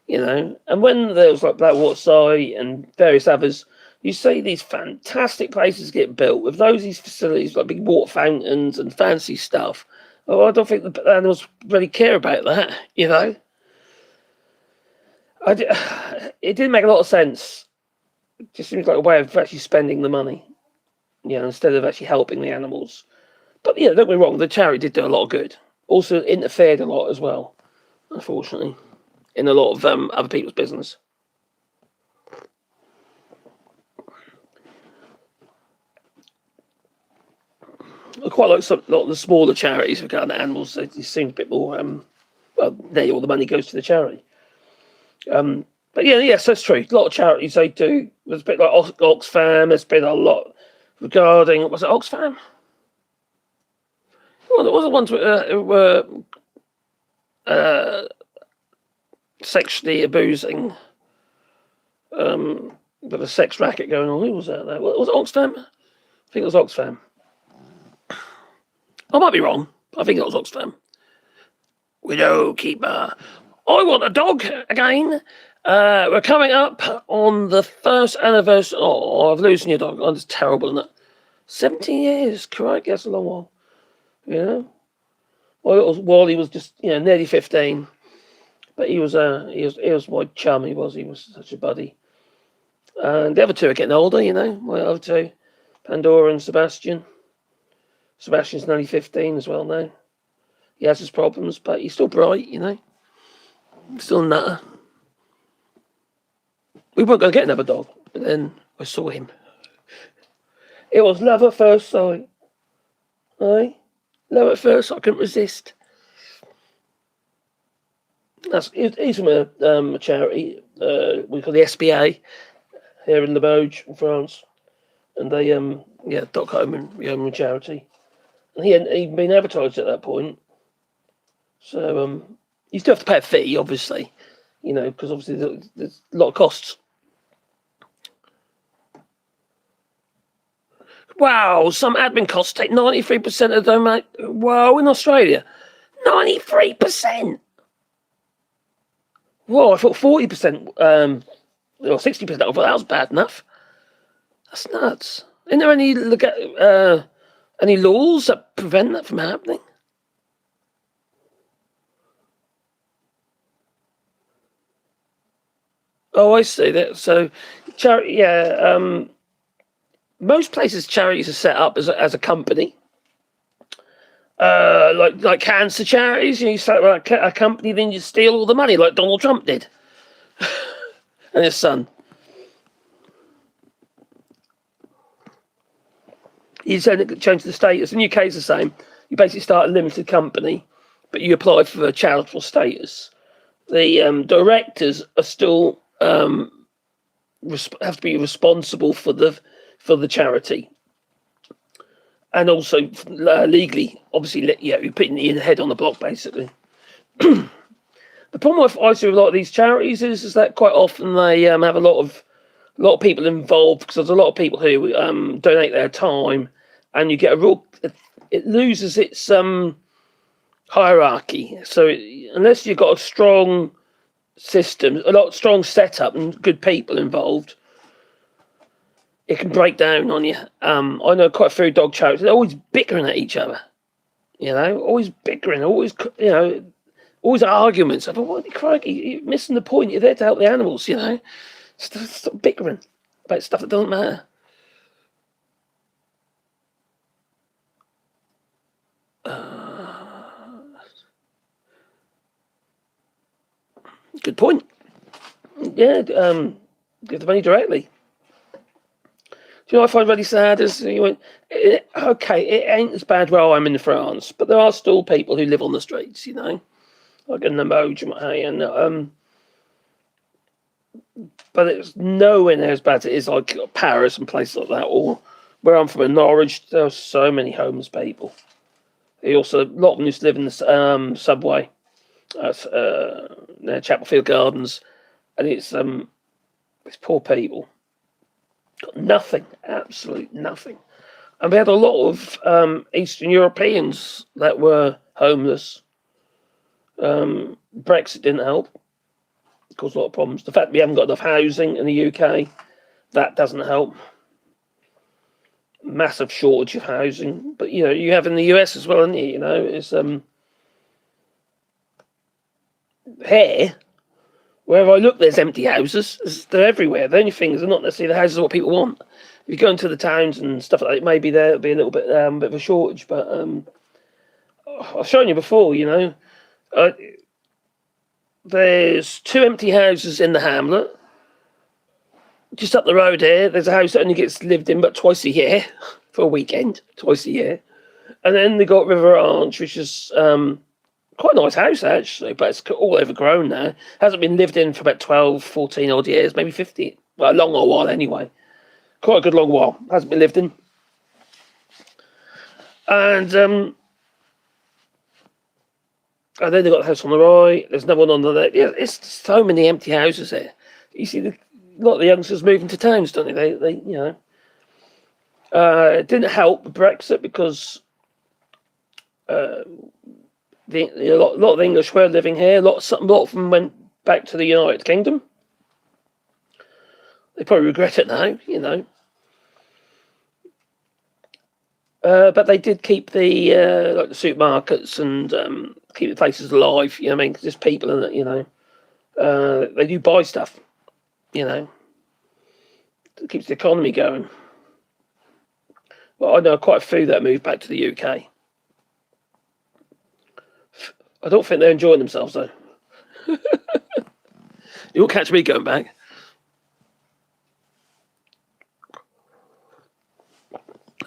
And when there was like Black Waterside and various others, you see these fantastic places get built with these facilities like big water fountains and fancy stuff. Oh, I don't think the animals really care about that, It didn't make a lot of sense. It just seems like a way of actually spending the money, instead of actually helping the animals. But don't get me wrong, the charity did do a lot of good. Also interfered a lot as well, unfortunately, in a lot of other people's business. I quite like a lot of the smaller charities regarding animals. They seem a bit more, all the money goes to the charity. But yes, that's true. A lot of charities they do. There's a bit like Oxfam. There's been a lot regarding, was it Oxfam? Well, there was the ones who were sexually abusing, with a sex racket going on. Who was that? Was it Oxfam? I think it was Oxfam. I might be wrong. I think it was Oxfam. Widowkeeper. I want a dog again. We're coming up on the first anniversary of losing your dog. Oh, that's terrible, isn't it? 17 years. Correct. That's a long while. While he was just nearly 15, but he was my chum. He was such a buddy. And the other two are getting older. My other two, Pandora and Sebastian. Sebastian's nearly 15 as well now. He has his problems, but he's still bright. Still nutter. We weren't going to get another dog, but then I saw him. It was love at first sight. Aye. Love at first, I couldn't resist. He's from a charity we call the SBA here in Limoges, in France, and they dot home and charity. And he hadn't even been advertised at that point. So you still have to pay a fee, obviously, because obviously there's a lot of costs. Wow, some admin costs take 93% of the domain. Wow, in Australia, 93%. Whoa, I thought 40%, or 60%. I thought that was bad enough. That's nuts. Isn't there any laws that prevent that from happening? Oh, I see that. So, charity, yeah. Most places, charities are set up as a company. Like cancer charities, you set up a company, then you steal all the money, like Donald Trump did, and his son. You change the status. In the UK, it's the same. You basically start a limited company, but you apply for a charitable status. The directors are still have to be responsible for the charity, and also legally, obviously, you're putting your head on the block, basically. The problem I see with a lot of these charities is that quite often they have a lot of people involved, because there's a lot of people who donate their time, and you get it loses its hierarchy. So unless you've got a strong system, strong setup, and good people involved, it can break down on you. I know quite a few dog charities. They're always bickering at each other. Always bickering. Always arguments. I thought, what crikey, you're missing the point. You're there to help the animals. Stop bickering about stuff that doesn't matter. Good point. Yeah, give the money directly. Do you know what I find really sad is it ain't as bad where I'm in France, but there are still people who live on the streets, like in the Moj and but it's nowhere near as bad as it is like Paris and places like that, or where I'm from in Norwich. There are so many homeless people. A lot of them used to live in the subway, near Chapelfield Gardens, and it's poor people. Got nothing, absolutely nothing. And we had a lot of Eastern Europeans that were homeless. Brexit didn't help. It caused a lot of problems. The fact we haven't got enough housing in the UK, that doesn't help. Massive shortage of housing. But, you have in the US as well, haven't you? It's here, wherever I look, there's empty houses. They're everywhere. The only thing is they're not necessarily the houses what people want. If you go into the towns and stuff like that, maybe there'll be a little bit of a shortage. But I've shown you before, there's 2 empty houses in the hamlet. Just up the road here, there's a house that only gets lived in but twice a year for a weekend, twice a year. And then they got River Arch, which is quite a nice house, actually, but it's all overgrown now. Hasn't been lived in for about 12, 14 odd years, maybe 50. Well, a long old while anyway. Quite a good long while. Hasn't been lived in. And then they've got the house on the right. There's no one on the left. Yeah, it's so many empty houses here. You see a lot of the youngsters moving to towns, don't they? It didn't help with Brexit because a lot of the English were living here. A lot of them went back to the United Kingdom. They probably regret it now, But they did keep the the supermarkets and keep the places alive. Because there's people in it. They do buy stuff. It keeps the economy going. Well, I know quite a few that moved back to the UK. I don't think they're enjoying themselves, though. You won't catch me going back.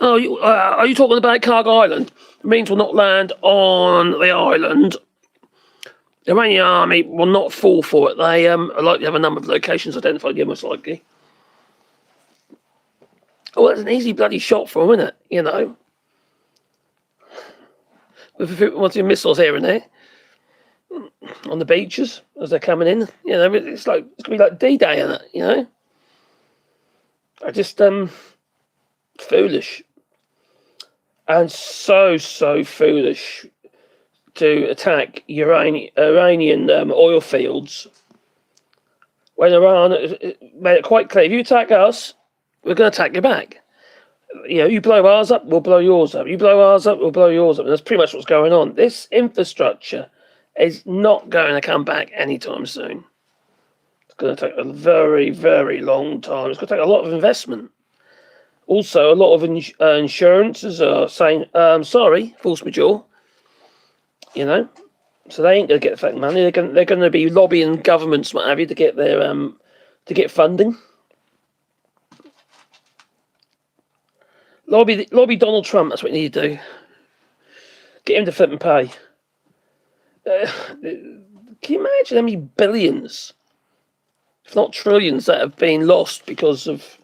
Oh, are you talking about Cargo Island? It means we'll not land on the island. The Iranian army will not fall for it. They are likely to have a number of locations identified, most likely. Oh, that's an easy bloody shot for them, isn't it? with a few missiles here and there on the beaches as they're coming in. It's gonna be like D-Day in it. I just foolish and so foolish to attack Iranian oil fields when Iran made it quite clear: if you attack us, we're going to attack you back. You blow ours up, we'll blow yours up. You blow ours up, we'll blow yours up. And that's pretty much what's going on. This infrastructure is not going to come back anytime soon. It's going to take a very, very long time. It's going to take a lot of investment. Also, a lot of insurances are saying, sorry, force majeure. So they ain't going to get the money. They're going to be lobbying governments, what have you, to get their to get funding. Lobby Donald Trump. That's what you need to do. Get him to flip and pay. Can you imagine how many billions, if not trillions, that have been lost because of,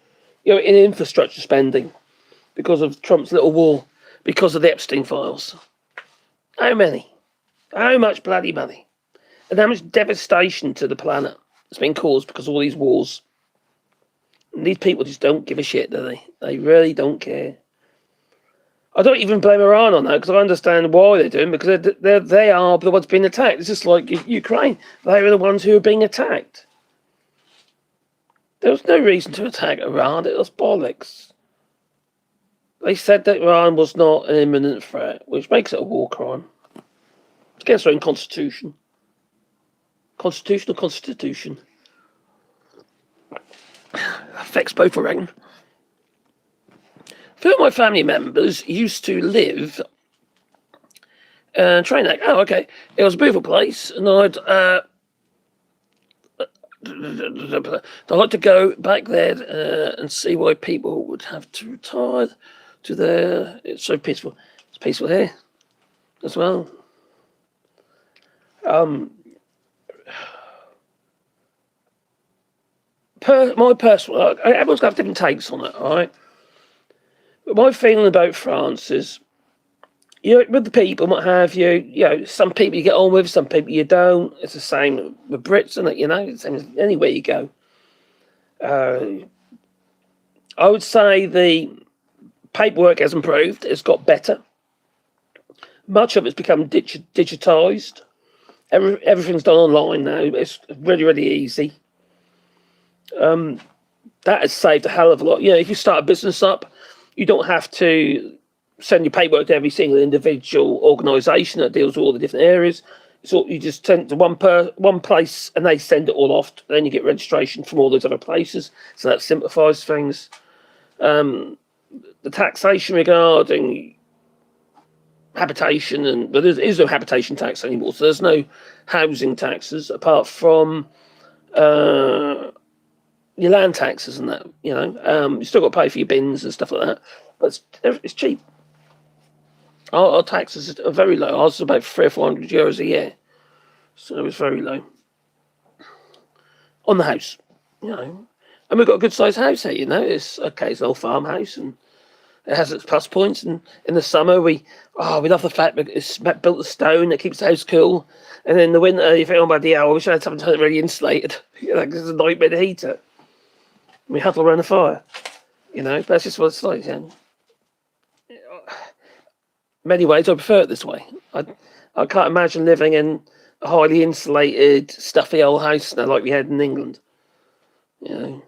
in infrastructure spending, because of Trump's little war, because of the Epstein files? How many? How much bloody money? And how much devastation to the planet has been caused because of all these wars? And these people just don't give a shit, do they? They really don't care. I don't even blame Iran on that, because I understand why they're doing it, because they are the ones being attacked. It's just like Ukraine. They are the ones who are being attacked. There was no reason to attack Iran. It was bollocks. They said that Iran was not an imminent threat, which makes it a war crime. It's against their own constitution. Constitutional constitution. Affects both, I reckon. A few of my family members used to live train act. Oh, okay. It was a beautiful place, and I'd like to go back there and see why people would have to retire to their. It's so peaceful. It's peaceful here as well. My personal, everyone's got different takes on it, all right? But my feeling about France is, with the people, what have you, some people you get on with, some people you don't. It's the same with Brits, isn't it? It's the same anywhere you go. I would say the paperwork has improved. It's got better. Much of it's become digitised. Everything's done online now. It's really, really easy. That has saved a hell of a lot. If you start a business up, you don't have to send your paperwork to every single individual organisation that deals with all the different areas. So you just send it to one place, and they send it all off. Then you get registration from all those other places. So that simplifies things. The taxation regarding habitation, there is no habitation tax anymore. So there's no housing taxes apart from your land taxes and that. You still got to pay for your bins and stuff like that, but it's cheap. Our taxes are very low. Ours is about €300 or €400 a year, so it's very low on the house. And we've got a good sized house here. It's okay. It's an old farmhouse, and it has its plus points. And in the summer, we love the fact that it's built of stone that keeps the house cool. And in the winter, you think, oh my dear, I wish I had something really insulated. Because it's a nightmare to heat it. We huddle around the fire. But that's just what it's like. In many ways, I prefer it this way. I can't imagine living in a highly insulated, stuffy old house now like we had in England. The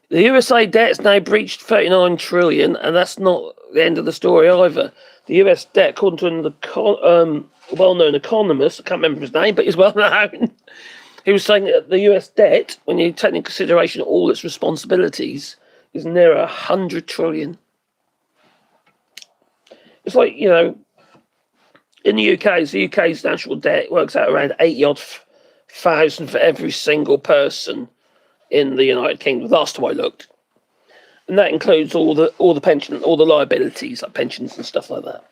USA debt's now breached 39 trillion, and that's not the end of the story either. The US debt, according to a well-known economist, I can't remember his name, but he's well-known. He was saying that the US debt, when you take into consideration all its responsibilities, is near 100 trillion. It's like, in the UK's national debt works out around 80-odd thousand for every single person in the United Kingdom, last time I looked. And that includes all the pension, all the liabilities, like pensions and stuff like that.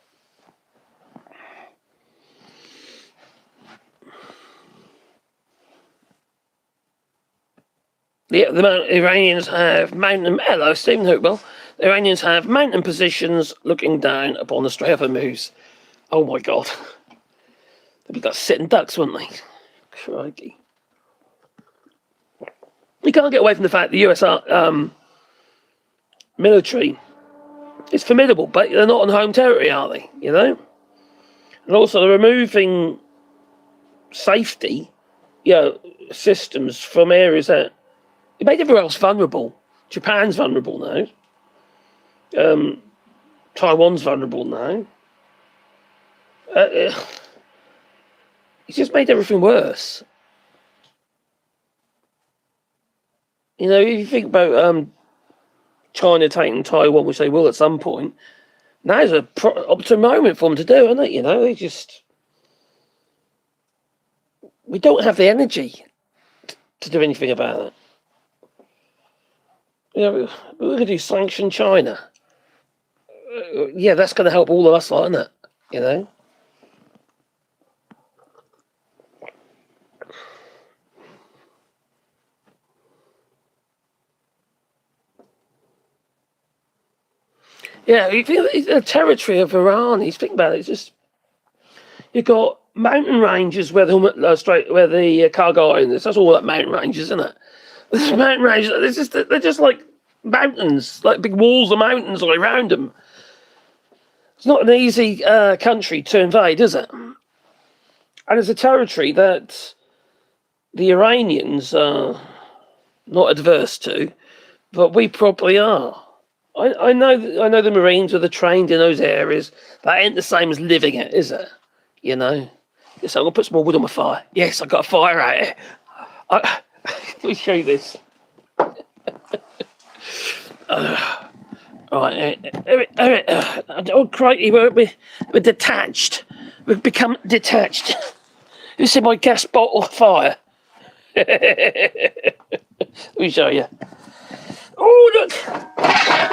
The Iranians have mounted, hello, Stephen Hopewell. The Iranians have mountain positions looking down upon the Strait of Hormuz. Oh my God. They'd be like sitting ducks, wouldn't they? Crikey. You can't get away from the fact the US military is formidable, but they're not on home territory, are they? You know? And also they're removing safety, systems from areas that it made everywhere else vulnerable. Japan's vulnerable now. Taiwan's vulnerable now. It's just made everything worse. You know, if you think about China taking Taiwan, which they will at some point, now's an opportune moment for them to do, isn't it? You know, we don't have the energy to do anything about it. You know, we're going to do sanction China. Yeah, that's going to help all of us, isn't it? You know? Yeah, you think the territory of Iran, you think about it, it's just, you've got mountain ranges where the cargo owners, that's all that mountain ranges, isn't it? There's mountain ranges, they're just like mountains, like big walls of mountains all around them. It's not an easy country to invade, is it? And it's a territory that the Iranians are not adverse to, but we probably are. I know the Marines are trained in those areas. That ain't the same as living it, is it? You know? Yes, I'm going to put some more wood on my fire. Yes, I've got a fire out here. Let me show you this. Oh, crikey, we're detached. We've become detached. You see my gas bottle fire? Let me show you. Oh, look!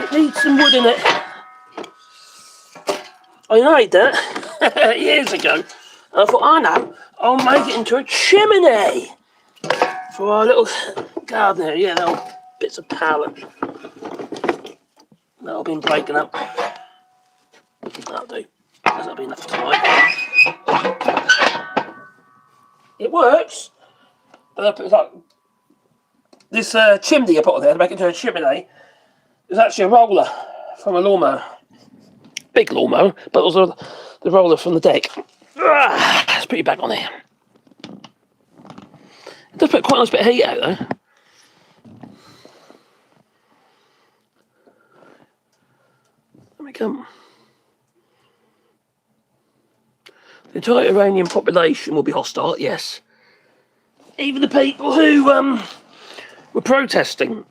It needs some wood in it. I made that years ago. I thought, I know, I'll make it into a chimney for our little garden here. Yeah, little bits of pallet. That'll be breaking up. That'll do. That'll be enough time. It works. It's like this chimney I put on there to make it into a chimney. It's actually a roller from a lawnmower. Big lawnmower, but also the roller from the deck. It's pretty bad on there. It does put quite a nice bit of heat out though. Let me come. The entire Iranian population will be hostile, yes. Even the people who were protesting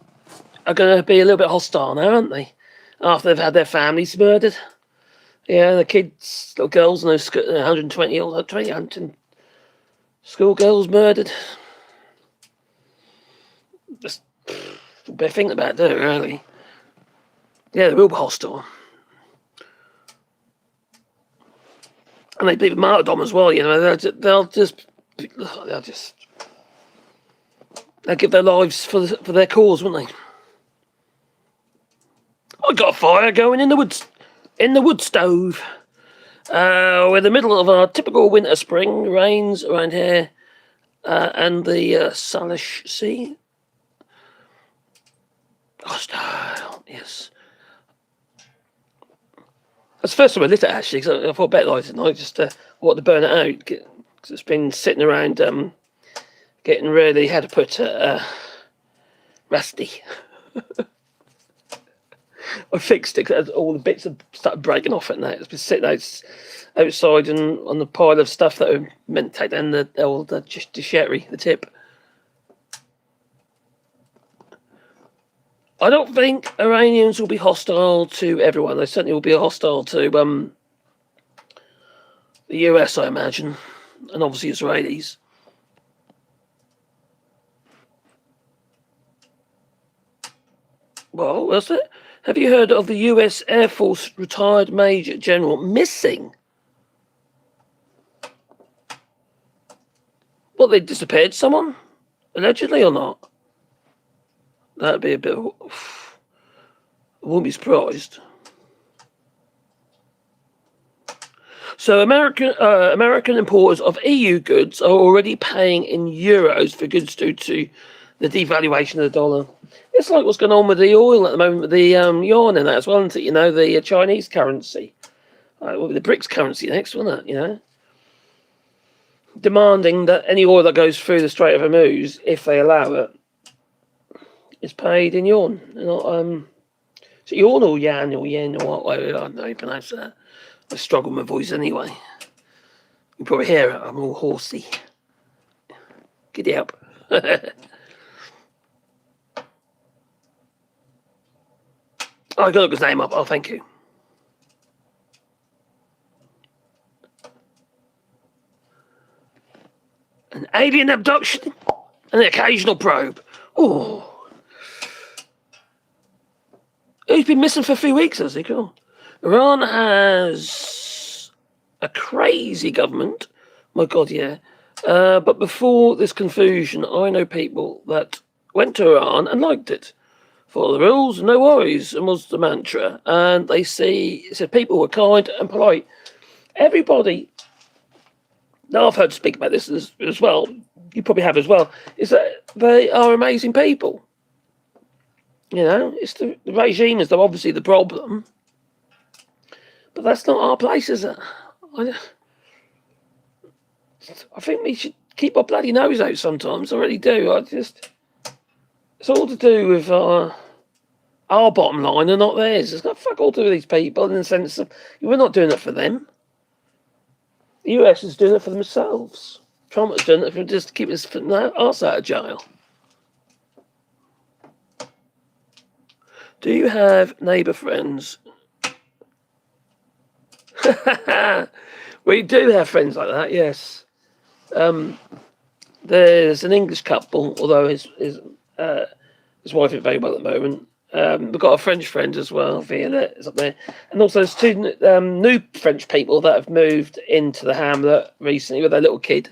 are going to be a little bit hostile now, aren't they? After they've had their families murdered. Yeah, the kids, little girls, and those 120 schoolgirls murdered. Just a bad thing about it, really. Yeah, they will be hostile. And they believe in martyrdom as well, you know. They'll give their lives for their cause, won't they? I got a fire going in the woods. In the wood stove. We're in the middle of our typical winter spring. Rains around here. And the Salish Sea. Hostile, yes. That's the first time I lit it, actually, because I thought better light tonight. Just wanted to burn it out. Because it's been sitting around getting really, how to put it, rusty. I fixed it because all the bits have started breaking off it now. It's been sitting outside and on the pile of stuff that are meant to take down the sherry, the tip. I don't think Iranians will be hostile to everyone. They certainly will be hostile to the US, I imagine, and obviously Israelis. Well, was it? Have you heard of the US Air Force retired Major General missing? What, they disappeared someone? Allegedly or not? That'd be a bit I wouldn't be surprised. So American importers of EU goods are already paying in euros for goods due to the devaluation of the dollar. It's like what's going on with the oil at the moment, with the yuan and that as well, isn't it? You know, the Chinese currency. The BRICS currency next, wasn't it? You know? Demanding that any oil that goes through the Strait of Hormuz, if they allow it, is paid in yuan. Not, is it yuan or yan or yen or what? I don't know how you pronounce that. I struggle with my voice anyway. You can probably hear it. I'm all horsey. Giddy up. I got to look his name up. Oh, thank you. An alien abduction and an occasional probe. Oh. He's been missing for 3 weeks, has he? Cool. Iran has a crazy government. My God, yeah. But before this confusion, I know people that went to Iran and liked it. Follow the rules, no worries, was the mantra. And they said people were kind and polite. Everybody, now I've heard speak about this as well, you probably have as well, is that they are amazing people. You know, it's the regime is obviously the problem. But that's not our place, is it? I think we should keep our bloody nose out sometimes. I really do. It's all to do with our bottom line and not theirs. It's got fuck all to do with these people in the sense of we're not doing it for them. The US is doing it for themselves. Trump is doing it for just to keep us arse out of jail. Do you have neighbour friends? We do have friends like that, yes. There's an English couple, although his wife isn't very well at the moment. We've got a French friend as well, Violette is up there. And also there's two new French people that have moved into the hamlet recently with their little kid.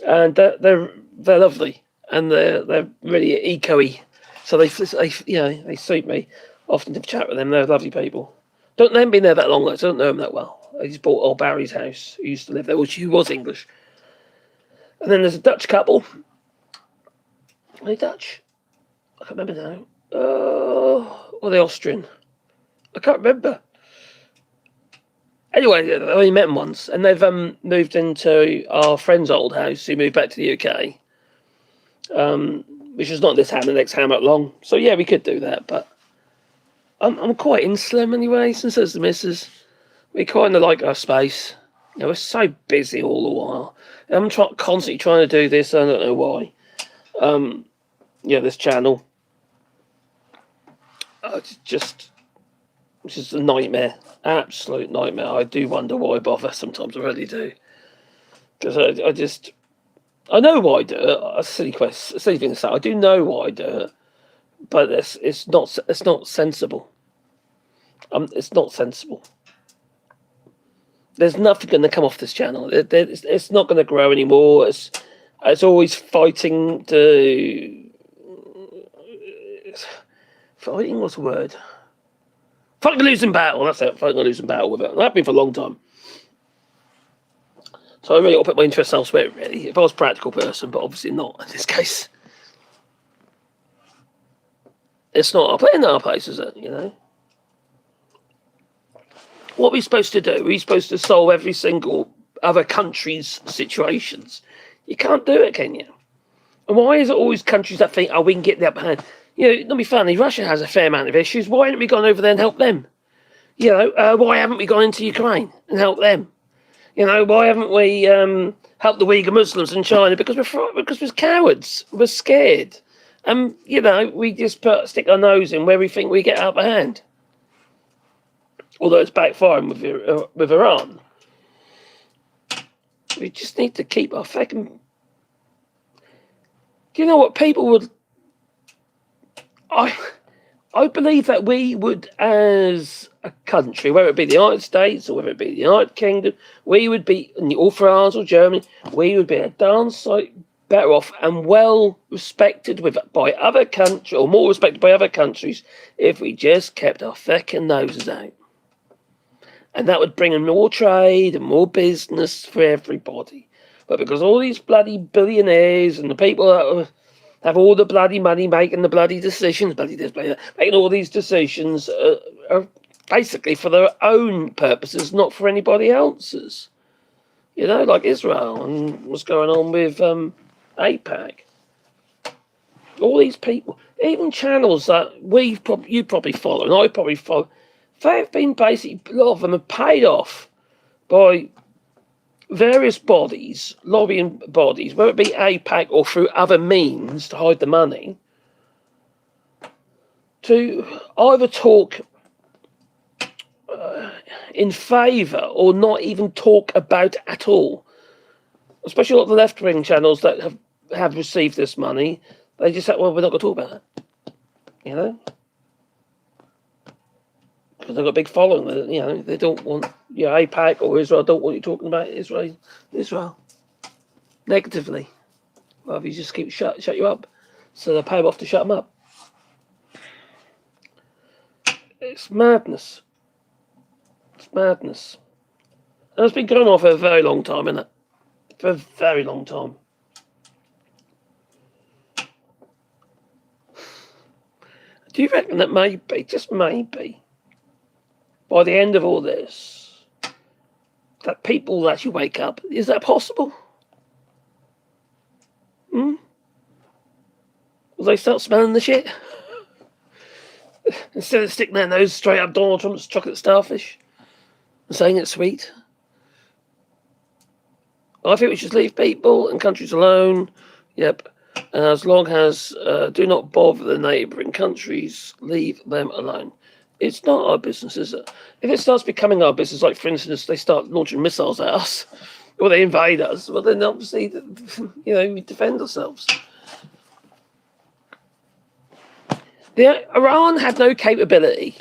And they're lovely. And they're really eco-y. So they suit me. Often to chat with them, they're lovely people. They haven't been there that long, I don't know them that well. I just bought old Barry's house, who used to live there, who was English. And then there's a Dutch couple. Are they Dutch? I can't remember now. Or they Austrian? I can't remember. Anyway, I only met them once, and they've moved into our friend's old house, who moved back to the UK. Which is not this ham, the next hamlet long. So yeah, we could do that, but I'm quite insular anyway, since there's the missus. We kind of like our space. You know, we're so busy all the while. I'm constantly trying to do this. I don't know why. This channel. It's just a nightmare. Absolute nightmare. I do wonder why I bother. Sometimes I really do. Because I know why I do it. A silly thing to say. I do know why I do it, but it's not sensible. It's not sensible. There's nothing going to come off this channel. It's not going to grow anymore. It's always fighting to. Fighting, what's the word? Fighting a losing battle. That's it. Fighting a losing battle with it. And that's been for a long time. So I really ought to put my interests elsewhere, really. If I was a practical person, but obviously not in this case. It's not our place in our place, is it? You know? What are we supposed to do? Are we supposed to solve every single other country's situations? You can't do it, can you? And why is it always countries that think, we can get the upper hand? You know, not be funny, Russia has a fair amount of issues. Why haven't we gone over there and helped them? You know, why haven't we gone into Ukraine and helped them? You know, why haven't we helped the Uyghur Muslims in China? Because we're cowards. We're scared. And, you know, we just stick our nose in where we think we get upper hand. Although it's backfiring with Iran. We just need to keep our fucking... Do you know what people would... I believe that we would, as a country, whether it be the United States or whether it be the United Kingdom, we would be, or France or Germany, we would be a darn sight better off and well respected by other countries, or more respected by other countries, if we just kept our feckin' noses out. And that would bring in more trade and more business for everybody. But because all these bloody billionaires and the people that have all the bloody money making the bloody decisions, making all these decisions are basically for their own purposes, not for anybody else's. You know, like Israel and what's going on with AIPAC. All these people, even channels that you probably follow, and I probably follow, they've been basically, a lot of them are paid off by various bodies, lobbying bodies, whether it be AIPAC or through other means to hide the money, to either talk in favour or not even talk about at all. Especially a lot of the left-wing channels that have received this money, they just say, well, we're not going to talk about it. You know? Because they've got a big following. You know, they don't want, AIPAC or Israel don't want you talking about Israel negatively. Well, if you just keep shut you up. So they pay them off to shut them up. It's madness. It's madness. And it's been going on for a very long time, isn't it? For a very long time. Do you reckon that maybe, just maybe, by the end of all this, that people will actually wake up? Is that possible? Will they start smelling the shit? Instead of sticking their nose straight up Donald Trump's chocolate starfish and saying it's sweet? I think we should leave people and countries alone. Yep. As long as do not bother the neighbouring countries, leave them alone. It's not our business, is it? If it starts becoming our business, like for instance, they start launching missiles at us, or they invade us, well then obviously, we defend ourselves. Iran had no capability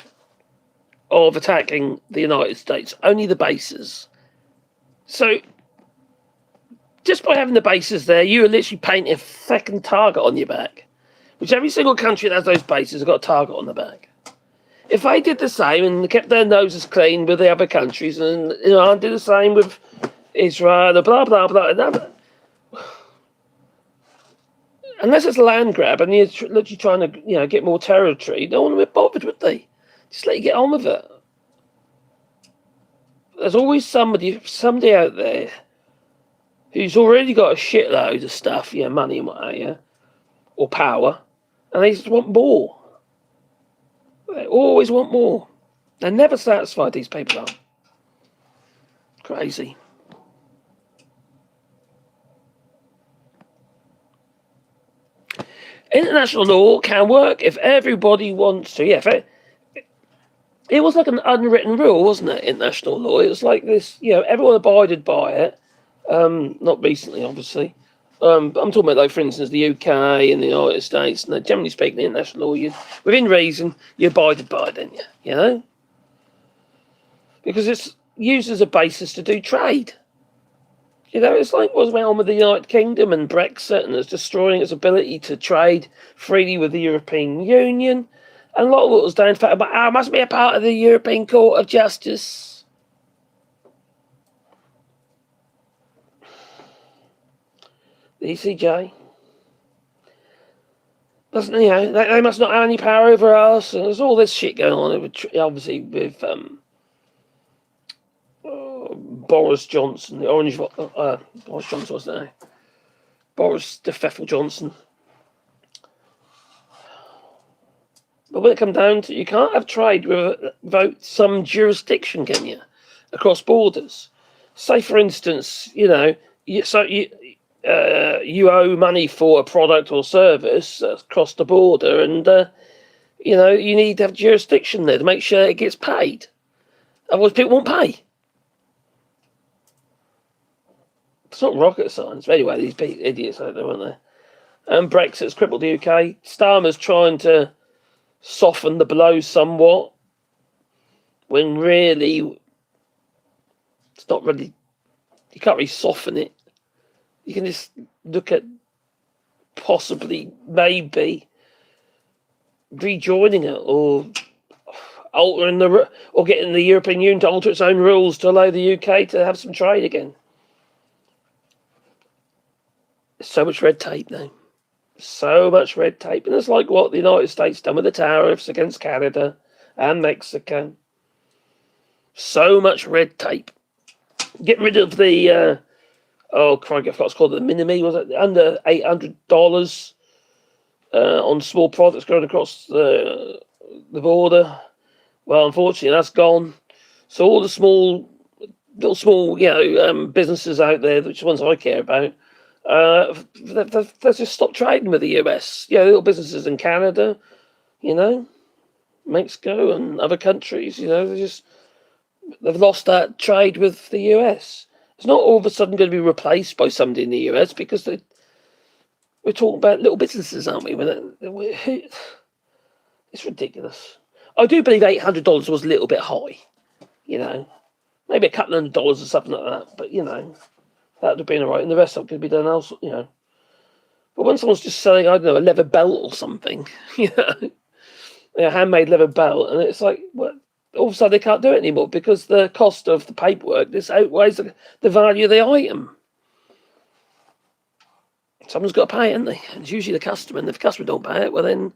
of attacking the United States, only the bases. So, just by having the bases there, you are literally painting a fucking target on your back. Which every single country that has those bases has got a target on the back. If they did the same and kept their noses clean with the other countries, and Iran did the same with Israel, blah, blah, blah. Unless it's a land grab and you're literally trying to, get more territory, no one would be bothered, would they? Just let you get on with it. There's always somebody out there who's already got a shitload of stuff, money and what, or power, and they just want more. They always want more. They're never satisfied, these people are. Crazy. International law can work if everybody wants to. Yeah, it was like an unwritten rule, wasn't it, international law? It was like this, everyone abided by it. Not recently, obviously. I'm talking about, like, for instance, the UK and the United States, and generally speaking, the international law, within reason, you abided by it, didn't you? Because it's used as a basis to do trade. It's like what's going on with the United Kingdom and Brexit, and it's destroying its ability to trade freely with the European Union. And a lot of it was down to the fact about, must be a part of the European Court of Justice. The ECJ. They must not have any power over us. And there's all this shit going on, obviously, with Boris Johnson, the Orange... Boris Johnson, wasn't it? Boris the Pfeffel Johnson. But when it comes down to, you can't have trade without some jurisdiction, can you? Across borders. Say, for instance, you owe money for a product or service across the border, and you need to have jurisdiction there to make sure it gets paid. Otherwise, people won't pay. It's not rocket science. But anyway, these idiots out there, weren't they? And Brexit's crippled the UK. Starmer's trying to soften the blow somewhat, when really it's not really. You can't really soften it. You can just look at possibly, maybe, rejoining it or altering or getting the European Union to alter its own rules to allow the UK to have some trade again. So much red tape now. So much red tape. And it's like what the United States done with the tariffs against Canada and Mexico. So much red tape. Get rid of the, oh, crikey, I forgot it's called the minimi, was it? Under $800 on small products going across the border. Well, unfortunately, that's gone. So all the small, businesses out there, which ones I care about, they've just stopped trading with the US. Little businesses in Canada, Mexico and other countries, they've lost that trade with the US. It's not all of a sudden going to be replaced by somebody in the US because we're talking about little businesses, aren't we? It's ridiculous. I do believe $800 was a little bit high, maybe a couple $100 or something like that. But that would have been all right, and the rest of it could be done else, But when someone's just selling, I don't know, a leather belt or something, a handmade leather belt, and it's like, what? All of a sudden they can't do it anymore because the cost of the paperwork outweighs the value of the item. Someone's got to pay it, haven't they? It's usually the customer, and if the customer don't pay it, well then,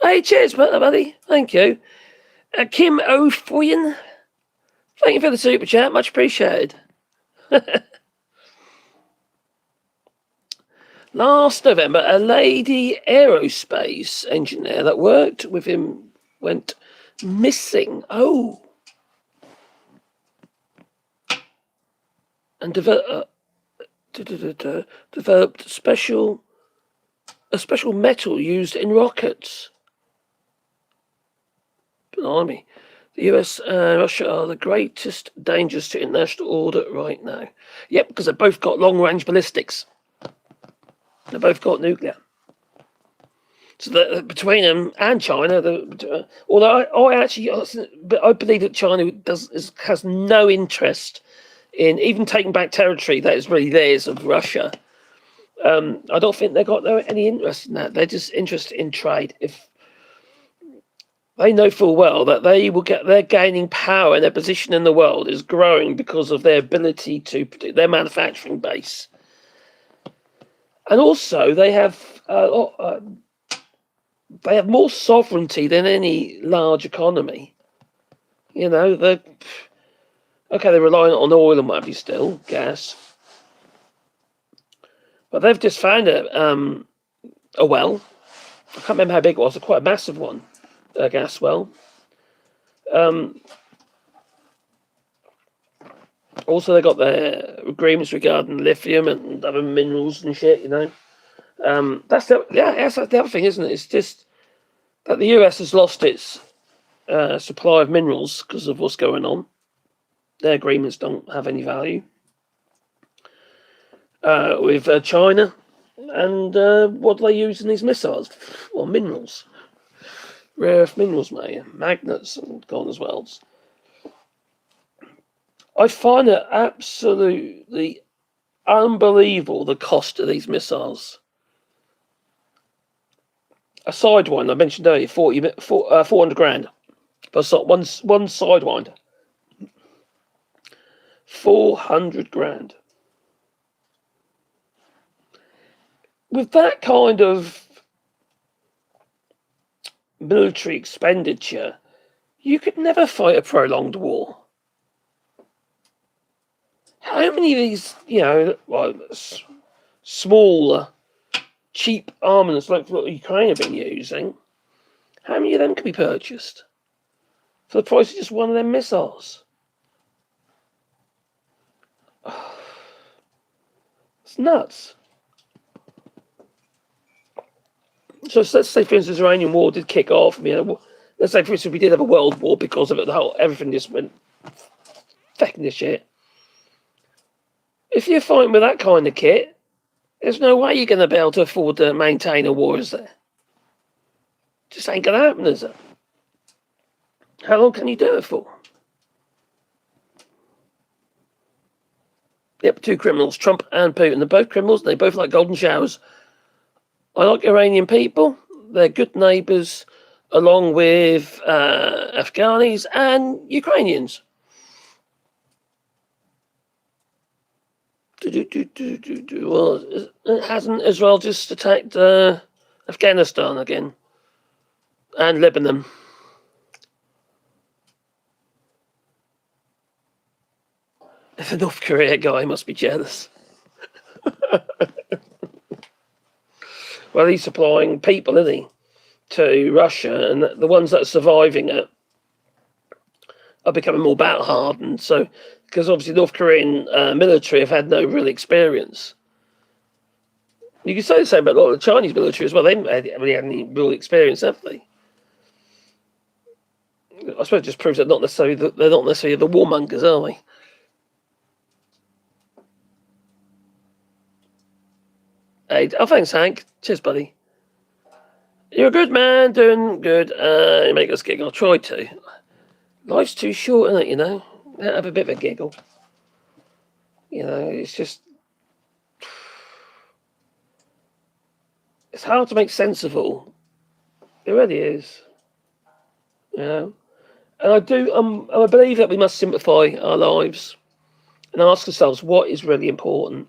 Hey, cheers, buddy. Thank you. Kim O'Foyen, thank you for the super chat. Much appreciated. Last November, a lady aerospace engineer that worked with him went missing. Oh. And developed a special metal used in rockets. Blimey. The US and Russia are the greatest dangers to international order right now. Yep, because they've both got long-range ballistics. They've both got nuclear. So between them and China, although I believe that China has no interest in even taking back territory that is really theirs of Russia. I don't think they've got any interest in that. They're just interested in trade. If they know full well that they're gaining power and their position in the world is growing because of their ability to produce their manufacturing base. And also, they have more sovereignty than any large economy. They're relying on oil and maybe still gas, but they've just found a well. I can't remember how big it was. Quite a massive one, a gas well. Also, they got their agreements regarding lithium and other minerals and shit. That's the other thing, isn't it? It's just that the US has lost its supply of minerals because of what's going on. Their agreements don't have any value with China. And what do they use in these missiles? Well, minerals. Rare earth minerals, magnets and gone as well. I find it absolutely unbelievable, the cost of these missiles. A sidewinder, I mentioned earlier, 400 grand. But one sidewinder. 400 grand. With that kind of military expenditure, you could never fight a prolonged war. How many of these, smaller, cheap armaments like what Ukraine have been using, how many of them can be purchased for the price of just one of them missiles? It's nuts. So let's say, for instance, the Iranian war did kick off. Let's say, for instance, we did have a world war because of it. Everything just went fucking this shit. If you're fighting with that kind of kit, there's no way you're going to be able to afford to maintain a war, is there? Just ain't going to happen, is it? How long can you do it for? Yep, two criminals, Trump and Putin. They're both criminals. They both like golden showers. I like Iranian people. They're good neighbours, along with Afghanis and Ukrainians. Well, hasn't Israel just attacked Afghanistan again? And Lebanon. The North Korea guy must be jealous. Well, he's supplying people, isn't he, to Russia, and the ones that are surviving it are becoming more battle hardened. So, because obviously North Korean military have had no real experience. You can say the same about a lot of the Chinese military as well. They haven't really had any real experience, have they? I suppose it just proves that they're not necessarily the warmongers, are they? Hey, oh, thanks, Hank. Cheers, buddy. You're a good man, doing good. You make us giggle. I'll try to. Life's too short, isn't it, you know? Have a bit of a giggle. You know, it's just... It's hard to make sense of all. It really is. You know? And I believe that we must simplify our lives and ask ourselves what is really important.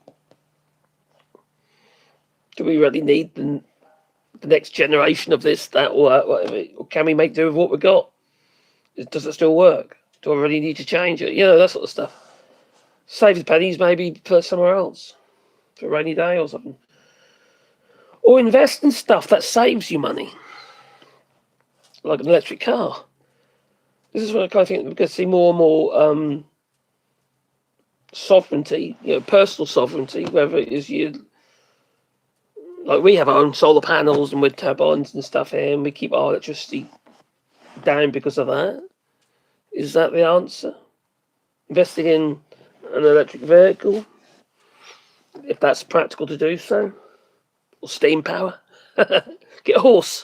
Do we really need the next generation of this, that, or whatever? Or can we make do with what we got? Does it still work? Do I really need to change it? You know, that sort of stuff. Save the pennies, maybe put somewhere else for a rainy day or something. Or invest in stuff that saves you money, like an electric car. This is what I kind of think we're going to see more and more sovereignty, you know, personal sovereignty, whether it is you. Like we have our own solar panels and wind turbines and stuff here, and we keep our electricity down because of that. Is that the answer? Investing in an electric vehicle, if that's practical to do so, or steam power. Get a horse.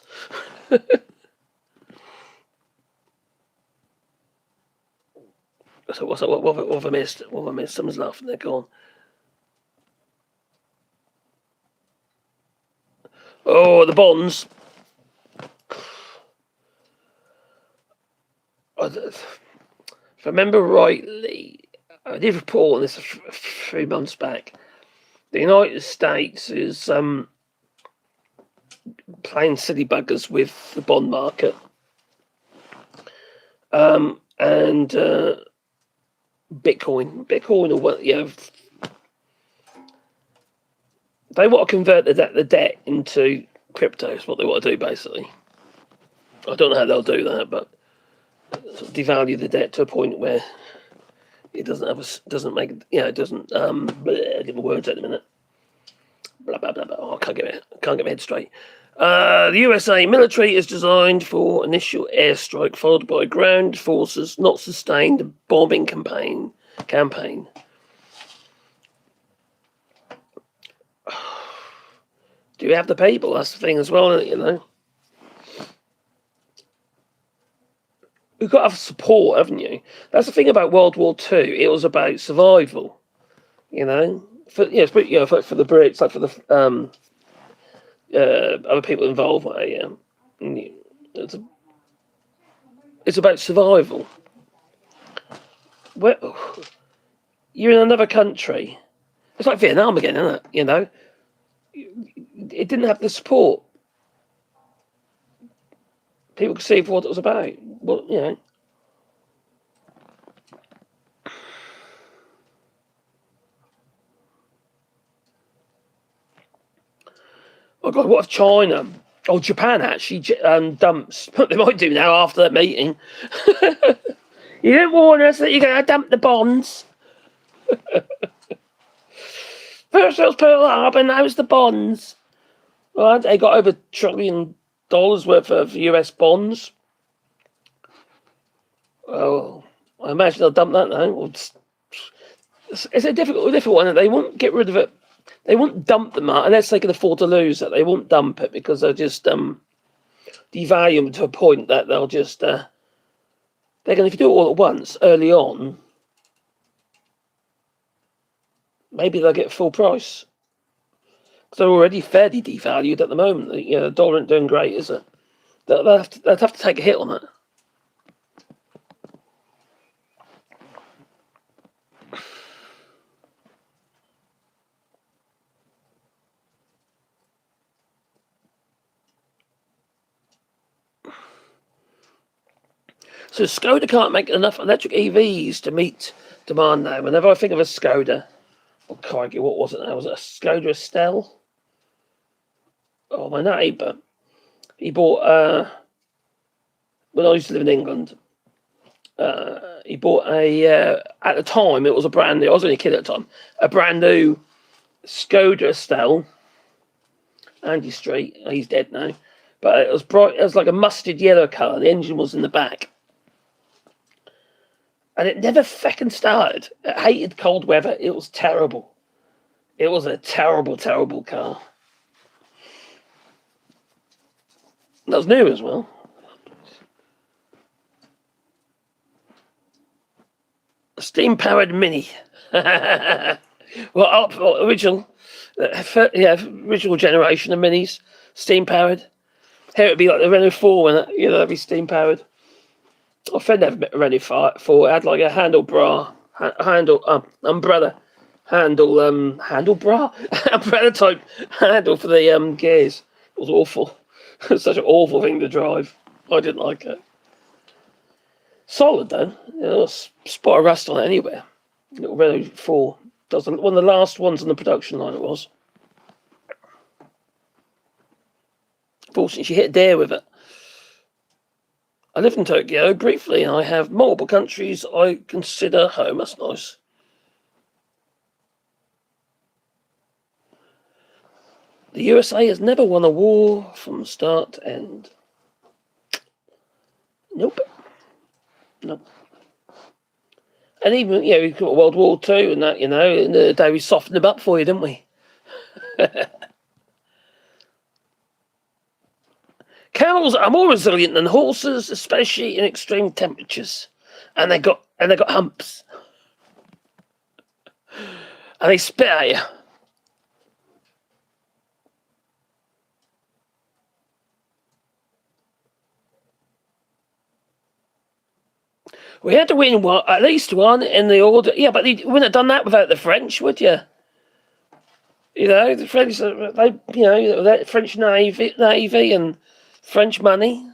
So what have I missed? What have I missed? Someone's laughing. They're gone. Oh, the bonds. If I remember rightly, I did report on this a few months back. The United States is playing silly buggers with the bond market, and Bitcoin, or what? You know, they want to convert the debt into crypto. Is what they want to do, basically. I don't know how they'll do that, but sort of devalue the debt to a point where it doesn't get my words out in a minute. Blah blah blah blah. Oh, I can't get my head straight. The USA military is designed for initial airstrike, followed by ground forces, not sustained bombing campaign. Do you have the people? That's the thing as well, you know. You've got to have support, haven't you? That's the thing about World War II. It was about survival, you know. For the Brits, like for the other people involved. It's about survival. Well, you're in another country. It's like Vietnam again, isn't it? You know, it didn't have the support. People could see for what it was about. Well, you know. Oh God, what if China or Japan actually dumps? They might do now after that meeting. You didn't warn us that you're going to dump the bonds. First it was Pearl Harbor, now it's the bonds. Right, they got over $1 trillion worth of US bonds. Well, I imagine they'll dump that now. It's a difficult one. They won't get rid of it. They won't dump them out unless they can afford to lose it. They won't dump it because they'll just devalue them to a point that they'll just they're going to, if you do it all at once early on, maybe they'll get full price. They're already fairly devalued at the moment. The dollar isn't doing great, is it? They'll have to take a hit on it. So Skoda can't make enough electric EVs to meet demand now. Whenever I think of a Skoda, crikey, what was it now? Was it a Skoda Estelle? Oh, my neighbour, he bought, when I used to live in England, he bought at the time, it was a brand new, I was only a kid at the time, a brand new Skoda Estelle, Andy Street, he's dead now, but it was bright, it was like a mustard yellow colour, the engine was in the back. And it never feckin' started. It hated cold weather, it was terrible. It was a terrible, terrible car. That was new as well. Steam-powered Mini. Original generation of Minis, steam-powered. Here it'd be like the Renault 4, and that'd be steam-powered. My friend had a Renault 4. It had like a umbrella type handle for the gears. It was awful. It was such an awful thing to drive. I didn't like it. Solid though. Spot of rust on it anywhere. Little Renault 4. That was one of the last ones on the production line. It was. Fortunately, she hit a deer with it. I live in Tokyo briefly, and I have multiple countries I consider home. That's nice. The USA has never won a war from start to end. Nope. And even, we've got World War II and that, in the day we softened them up for you, didn't we? Camels are more resilient than horses, especially in extreme temperatures. And they got humps. And they spit at you. We had to win at least one in the order. Yeah, but you wouldn't have done that without the French, would you? The French, that French Navy and French money.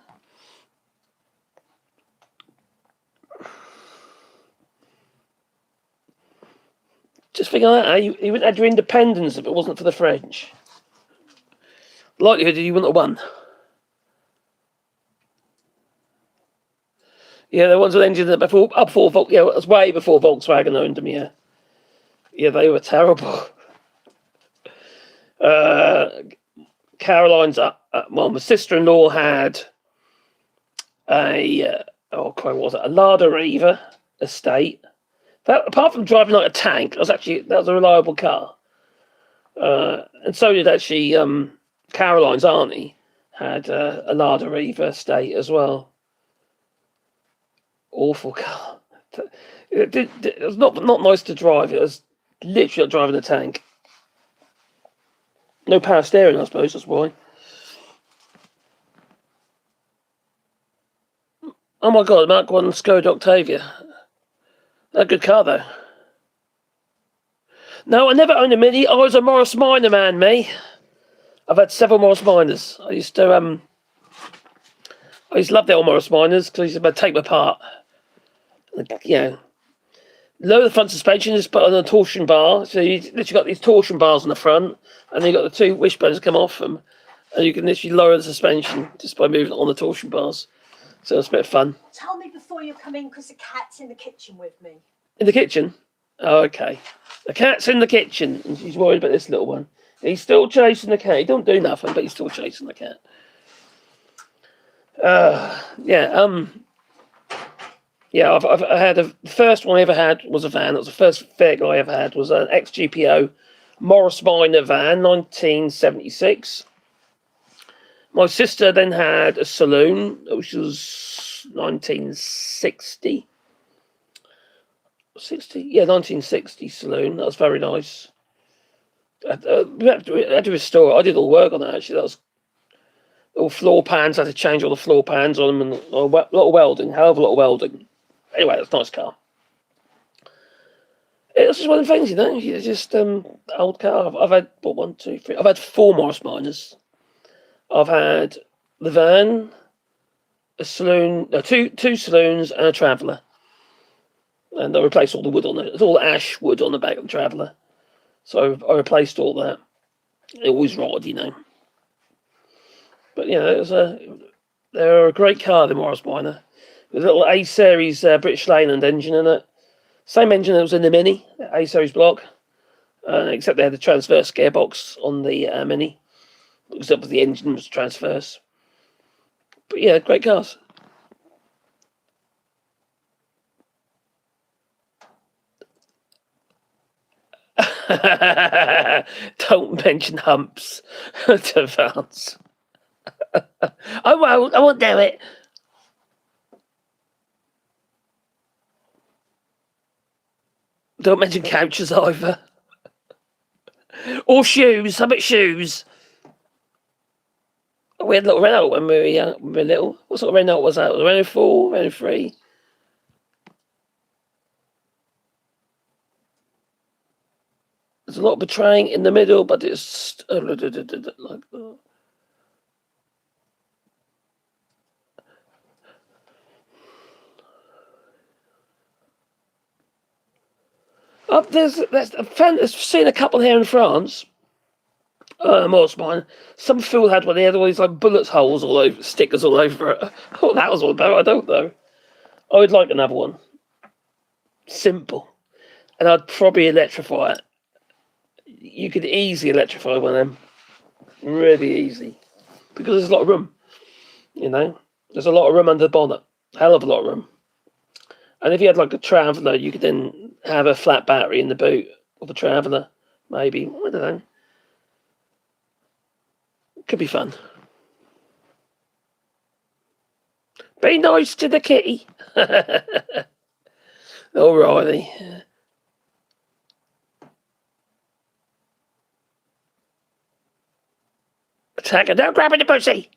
Just think of that. You wouldn't have your independence if it wasn't for the French. Likelihood you wouldn't have won. Yeah, the ones with engines that it was way before Volkswagen owned them. Yeah, they were terrible. Caroline's my sister-in-law had a Lada Riva estate. That, apart from driving like a tank, that was a reliable car. And so did actually Caroline's auntie had a Lada Riva estate as well. Awful car. It was not nice to drive. It was literally like driving a tank. No power steering, I suppose, that's why. Oh my god, Mark 1 Skoda Octavia. A good car, though. No, I never owned a Mini. I was a Morris Minor man, me. I've had several Morris Minors. I used to love the old Morris Minors because I used to take them apart. Lower the front suspension, just put on a torsion bar. So you literally got these torsion bars on the front, and then you got the two wishbones that come off them, and you can literally lower the suspension just by moving it on the torsion bars. So it's a bit of fun. Tell me before you come in, because the cat's in the kitchen with me. In the kitchen? Oh, okay. The cat's in the kitchen, and she's worried about this little one. He's still chasing the cat. He don't do nothing, but he's still chasing the cat. I had the first one I ever had was a van. It was the first vehicle I ever had. Was an ex-GPO Morris Minor van, 1976. My sister then had a saloon, which was 1960. 60? Yeah, 1960 saloon. That was very nice. We had to restore it. I did all the work on that, actually. That was all floor pans. I had to change all the floor pans on them and a lot of welding. Hell of a lot of welding. Anyway, that's a nice car. It was just one of the things, you just old car. I've had one, two, three. I've had 4 Morris Minors. I've had the van, a saloon, no, two saloons, and a Traveller. And I replaced all the wood on it. It's all ash wood on the back of the Traveller. So I replaced all that. It was rotted, But they're a great car, the Morris Minor. With a little A series British Leyland engine in it. Same engine that was in the Mini, A series block. Except they had the transverse gearbox on the Mini. Except for the engine was transverse. But yeah, great cars. Don't mention humps to Vance. I won't do it. Don't mention couches either. Or shoes. How about shoes? We had a little Renault when we were little. What sort of Renault was that? Was it Renault 4, Renault 3? There's a lot of betraying in the middle, but it's like that. I've seen a couple here in France. Morris Minor. Some fool had one. He had all these like bullets holes all over, stickers all over it. Oh, that was all about. I don't know. I would like another one. Simple, and I'd probably electrify it. You could easily electrify one of them. Really easy, because there's a lot of room. There's a lot of room under the bonnet. Hell of a lot of room. And if you had like a Traveller, you could then have a flat battery in the boot of a Traveller. Maybe, I don't know. Could be fun. Be nice to the kitty. Alrighty. Attacker, don't grab the pussy.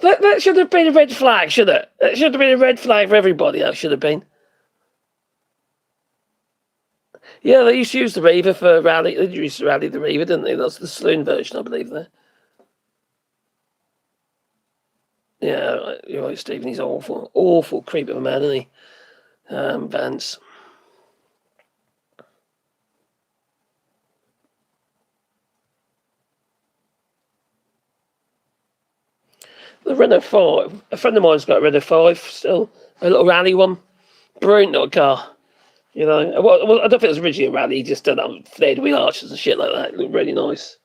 That should have been a red flag, should it? That should have been a red flag for everybody, that should have been. Yeah, they used to use the Reaver for rally. They used to rally the Reaver, didn't they? That's the saloon version, I believe, there. Yeah, you're right, Stephen. He's awful. Awful creep of a man, isn't he? Vance. The Renault 5. A friend of mine's got a Renault 5 still. A little rally one. Brilliant little car. Well, I don't think it was originally a rally. He just done that with flared wheel arches and shit like that. It looked really nice.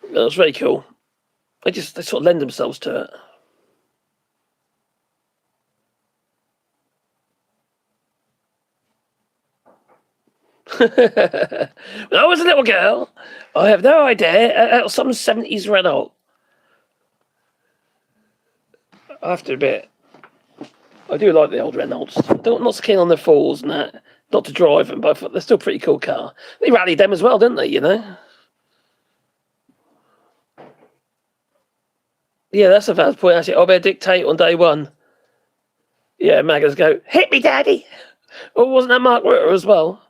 It was very cool. They sort of lend themselves to it. When I was a little girl, I have no idea. Some 70s Renault. I have to admit, I do like the old Renaults. I'm not so keen on the Falls and that. Not to drive them, but they're still a pretty cool car. They rallied them as well, didn't they, Yeah, that's a valid point, actually. I'll be a dictate on day one. Yeah, Maggers go, hit me, daddy! Or wasn't that Mark Rutter as well?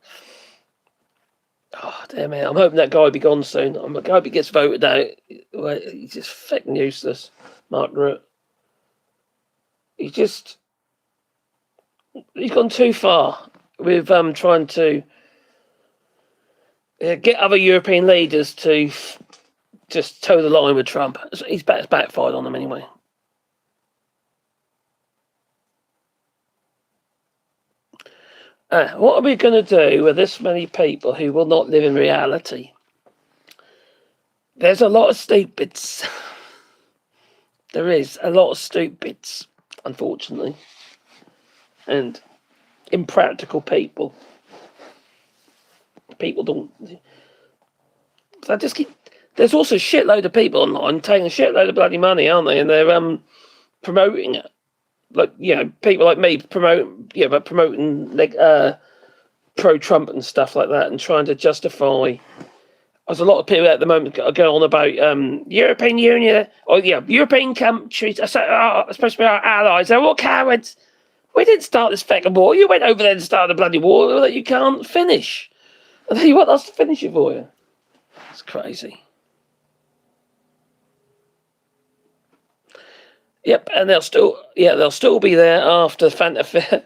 Oh, damn it. I'm hoping that guy will be gone soon. I hope he gets voted out. He's just fucking useless, Mark Rutter. He's gone too far with trying to get other European leaders to just toe the line with Trump. It's backfired on them anyway. What are we going to do with this many people who will not live in reality? There's a lot of stupids. There is a lot of stupids, unfortunately. And impractical people. People don't... There's also a shitload of people online taking a shitload of bloody money, aren't they? And they're promoting it. like, people like me promoting like pro-Trump and stuff like that, and trying to justify. There's a lot of people at the moment go on about European Union or European countries are supposed to be our allies. They're all cowards. We didn't start this fucking war. You went over there and started a bloody war that you can't finish. And then you want us to finish it for you. It's crazy. Yep, and they'll still be there after Fantafera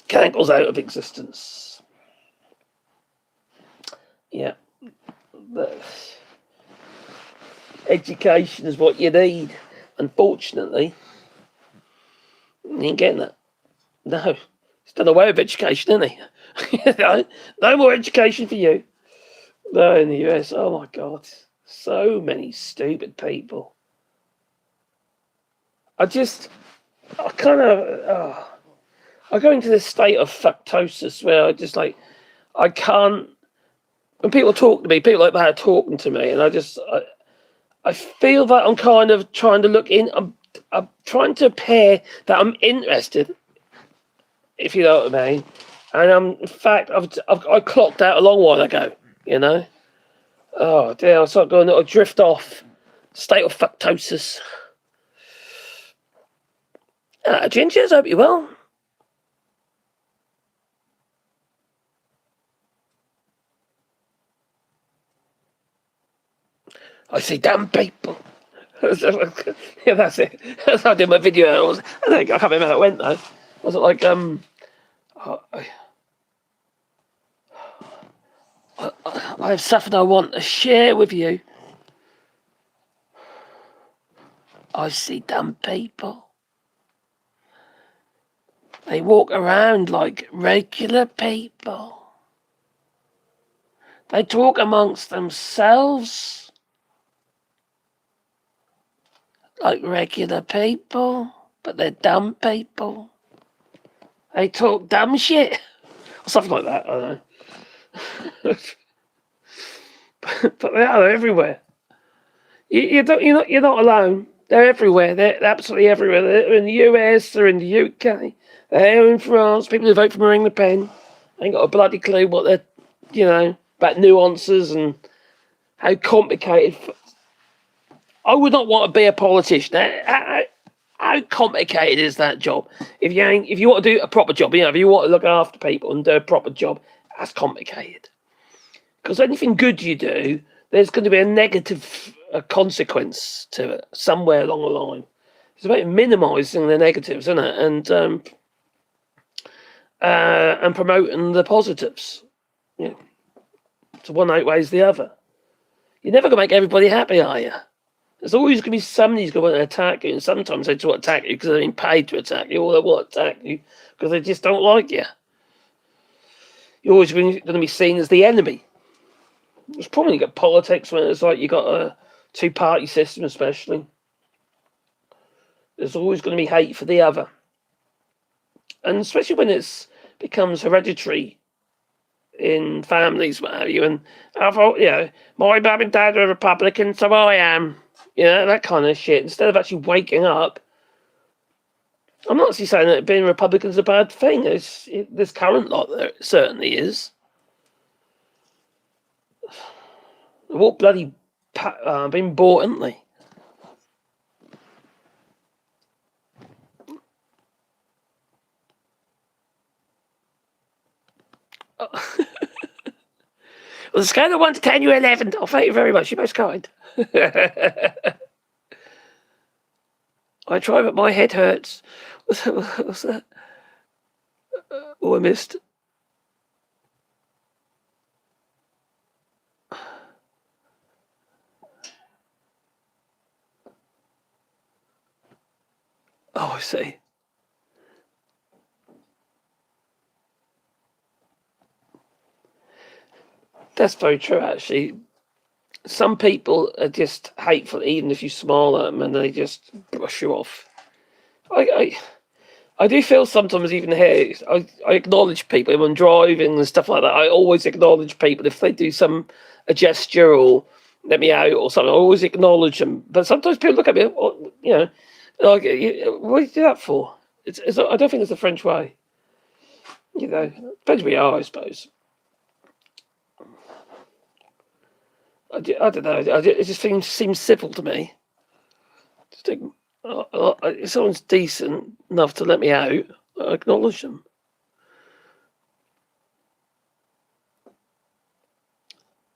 cankles out of existence. Yeah. Education is what you need. Unfortunately, you ain't getting that. No. He's done away with education, isn't he? No more education for you. No, in the US. Oh my God. So many stupid people. I go into this state of fuctosis where I can't. When people talk to me, people like that are talking to me, and I feel that I'm kind of trying to look in. I'm trying to appear that I'm interested, if you know what I mean. And in fact, I clocked out a long while ago. Oh dear, I start going to drift off. State of fuctosis. Gingers, hope you're well. I see damn people. Yeah, that's it. That's how I did my video. I can't remember how it went though. Was it like I have something I want to share with you. I see dumb people. They walk around like regular people. They talk amongst themselves like regular people, but they're dumb people. They talk dumb shit. Or something like that, I don't know. But they're everywhere. You're not alone. They're everywhere. They're absolutely everywhere. They're in the US, they're in the UK, they're in France. People who vote for Marine Le Pen ain't got a bloody clue what they're, about nuances and how complicated. I would not want to be a politician. How complicated is that job? If you want to do a proper job, if you want to look after people and do a proper job, that's complicated. Because anything good you do, there's going to be a negative consequence to it somewhere along the line. It's about minimising the negatives, isn't it? And promoting the positives. Yeah. So one outweighs the other. You're never going to make everybody happy, are you? There's always going to be somebody who's going to attack you, and sometimes they just want to attack you because they're being paid to attack you, or they want to attack you because they just don't like you. You're always going to be seen as the enemy. It's probably got politics when it's like you got a two-party system, especially. There's always going to be hate for the other, and especially when it becomes hereditary in families, what have you. And I thought, my mum and dad are Republican, so I am. That kind of shit. Instead of actually waking up, I'm not actually saying that being Republican is a bad thing. This current lot there certainly is. They've all bloody been bought, haven't they? Well, the scale of 1 to 10, you're 11. Oh, thank you very much. You're most kind. I try, but my head hurts. What's that? Oh, I missed. Oh, I see. That's very true, actually. Some people are just hateful, even if you smile at them, and they just brush you off. I do feel sometimes, even here, I acknowledge people when I'm driving and stuff like that. I always acknowledge people if they do a gesture or let me out or something. I always acknowledge them. But sometimes people look at me, you know, like, what do you do that for? I don't think it's the French way. You know, depends where you are, I suppose. I don't know. It just seems civil to me. Just think, if someone's decent enough to let me out, I acknowledge them.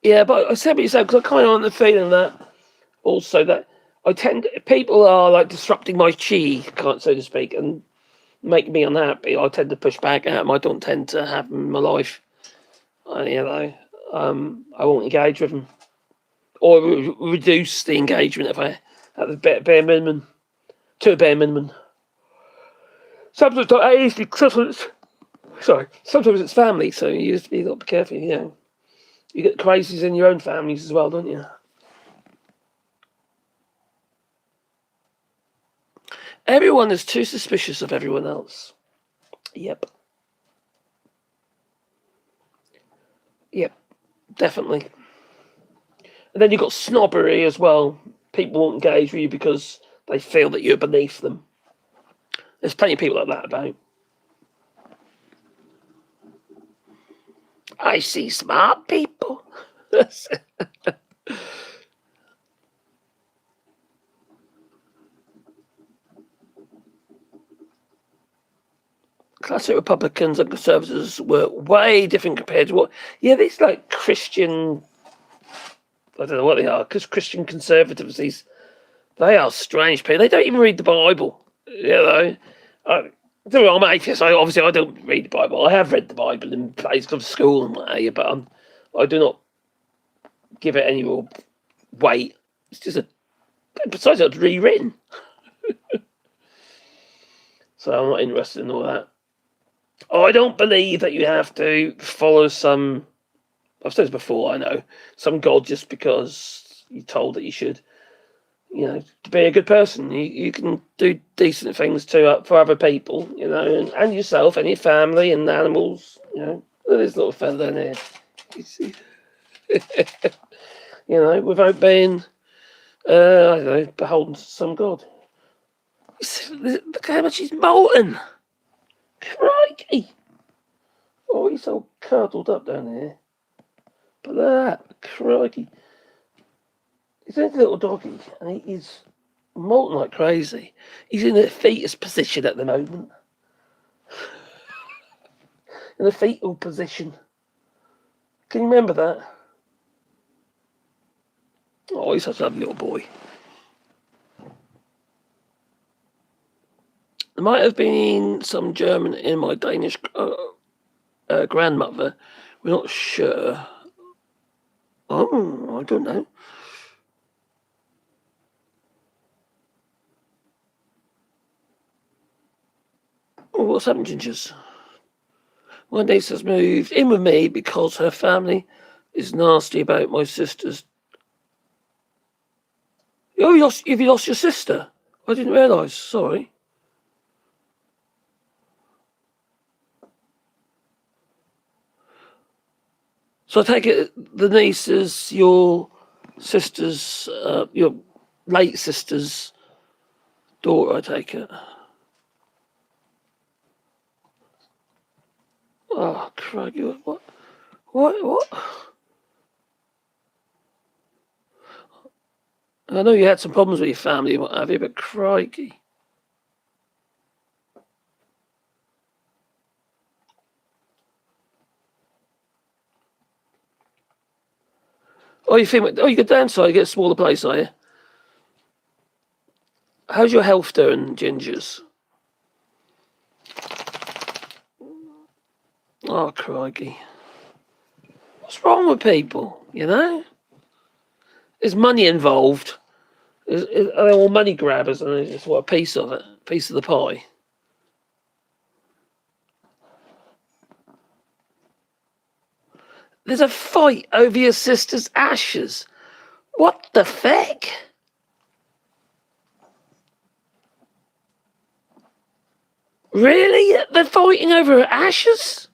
Yeah, but I said what you said because I kind of want the feeling that also that people are like disrupting my chi, so to speak, and make me unhappy. I tend to push back at them. I don't tend to have them in my life. You know, I won't engage with them or reduce the engagement if I at the bare minimum to a bare minimum. Sometimes it's family, so you got to be careful. You know, you get crazies in your own families as well, don't you? Everyone is too suspicious of everyone else. Yep, definitely. And then you've got snobbery as well. People won't engage with you because they feel that you're beneath them. There's plenty of people like that about. I see smart people. Classic Republicans and Conservatives were way different compared to what. Yeah, these like Christian. I don't know what they are, because Christian conservatives, they are strange people. They don't even read the Bible. You know, I'm atheist. I don't read the Bible. I have read the Bible in places of school and what have you, but I do not give it any real weight. It's just besides it's rewritten. So I'm not interested in all that. I don't believe that you have to follow some. I've said this before. I know some god just because you're told that you should. You know, to be a good person, you can do decent things for other people. You know, and yourself, and your family, and animals. You know, look at this little fella in here. You see, you know, without being, I don't know, beholden to some god. Look how much he's molten. Crikey! Oh, he's all curdled up down here. But that, crikey. He's a little doggy, and he's molten like crazy. He's in a fetus position at the moment. In a fetal position. Can you remember that? Oh, he's such a lovely little boy. There might have been some German in my Danish grandmother. We're not sure. Oh, I don't know. Oh, what's happened, Gingers? My niece has moved in with me because her family is nasty about my sister's. Oh, have you lost your sister? I didn't realise. Sorry. So I take it the niece is your sister's, your late sister's daughter. I take it. Oh, crikey! What? I know you had some problems with your family, what have you? But crikey! Oh, you think? Oh, you go downside, you get a smaller place, are you? How's your health doing, Gingers? Oh, crikey! What's wrong with people? You know, there's money involved. Are they all money grabbers, and they just want a piece of it, piece of the pie? There's a fight over your sister's ashes. What the feck? Really? They're fighting over her ashes?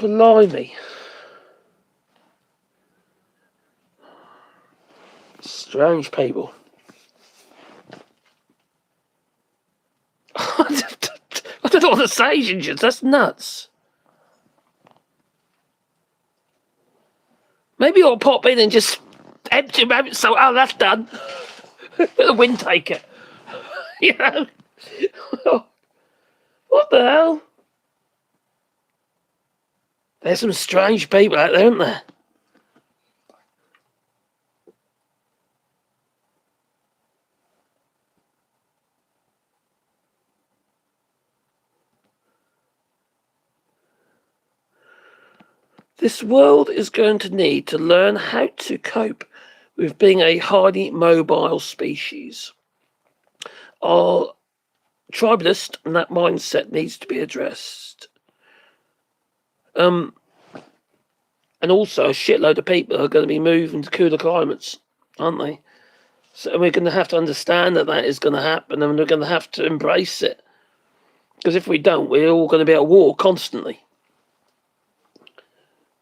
Blimey. Strange people. I don't know what to say, Ginger. That's nuts. Maybe I'll pop in and just empty him out. So, that's done. The wind taker. You know? What the hell? There's some strange people out there, aren't there? This world is going to need to learn how to cope with being a highly mobile species. Our tribalist and that mindset needs to be addressed. And also a shitload of people are going to be moving to cooler climates, aren't they? So we're going to have to understand that is going to happen, and we're going to have to embrace it. Because if we don't, we're all going to be at war constantly.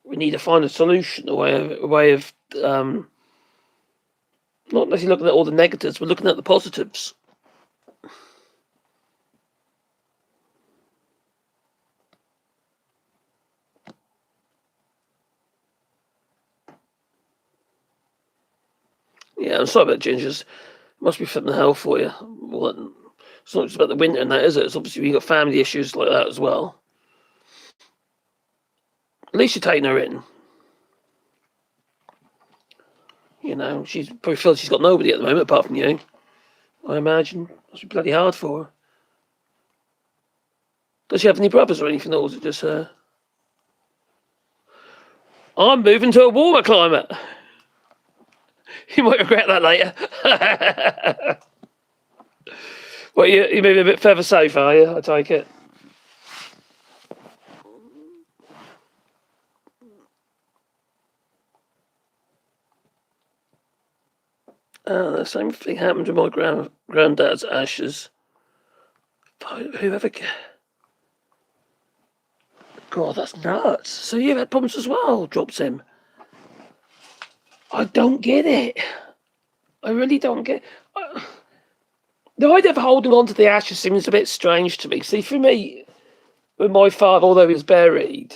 We need to find a solution, a way of not necessarily looking at all the negatives, but looking at the positives. Yeah, I'm sorry about gingers. It must be flipping hell for you. Well, it's not just about the winter and that, is it? It's obviously you've got family issues like that as well. At least you're taking her in. You know, she probably feels she's got nobody at the moment apart from you. I imagine. Must be bloody hard for her. Does she have any brothers or anything, or is it just her? I'm moving to a warmer climate. You might regret that later. Well, you're moving a bit further south, are you? I take it. The same thing happened to my granddad's ashes. Whoever... God, that's nuts. So you've had problems as well, drops him. I don't get it. I really don't get it. The idea of holding on to the ashes seems a bit strange to me. See, for me, with my father, although he was buried,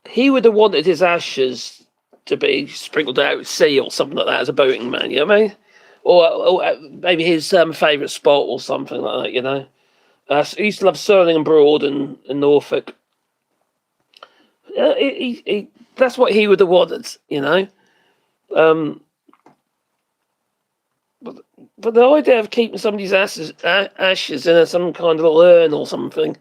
he would have wanted his ashes to be sprinkled out at sea or something like that as a boating man, you know what I mean? Or maybe his favourite spot or something like that, you know? He used to love Stirling Broad and Norfolk. That's what he would have wanted, you know? But the idea of keeping somebody's ashes in some kind of little urn or something,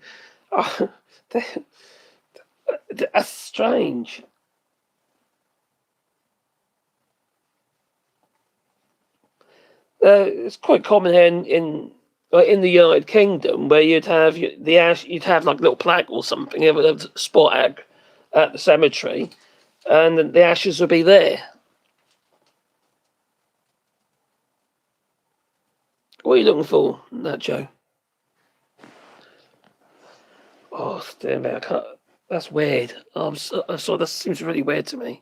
that's strange. It's quite common here in the United Kingdom where you'd have you'd have like a little plaque or something, you would have a spot at the cemetery, and the ashes would be there. What are you looking for, Nacho? Oh, damn it! I can't. That's weird. I'm sorry. That seems really weird to me.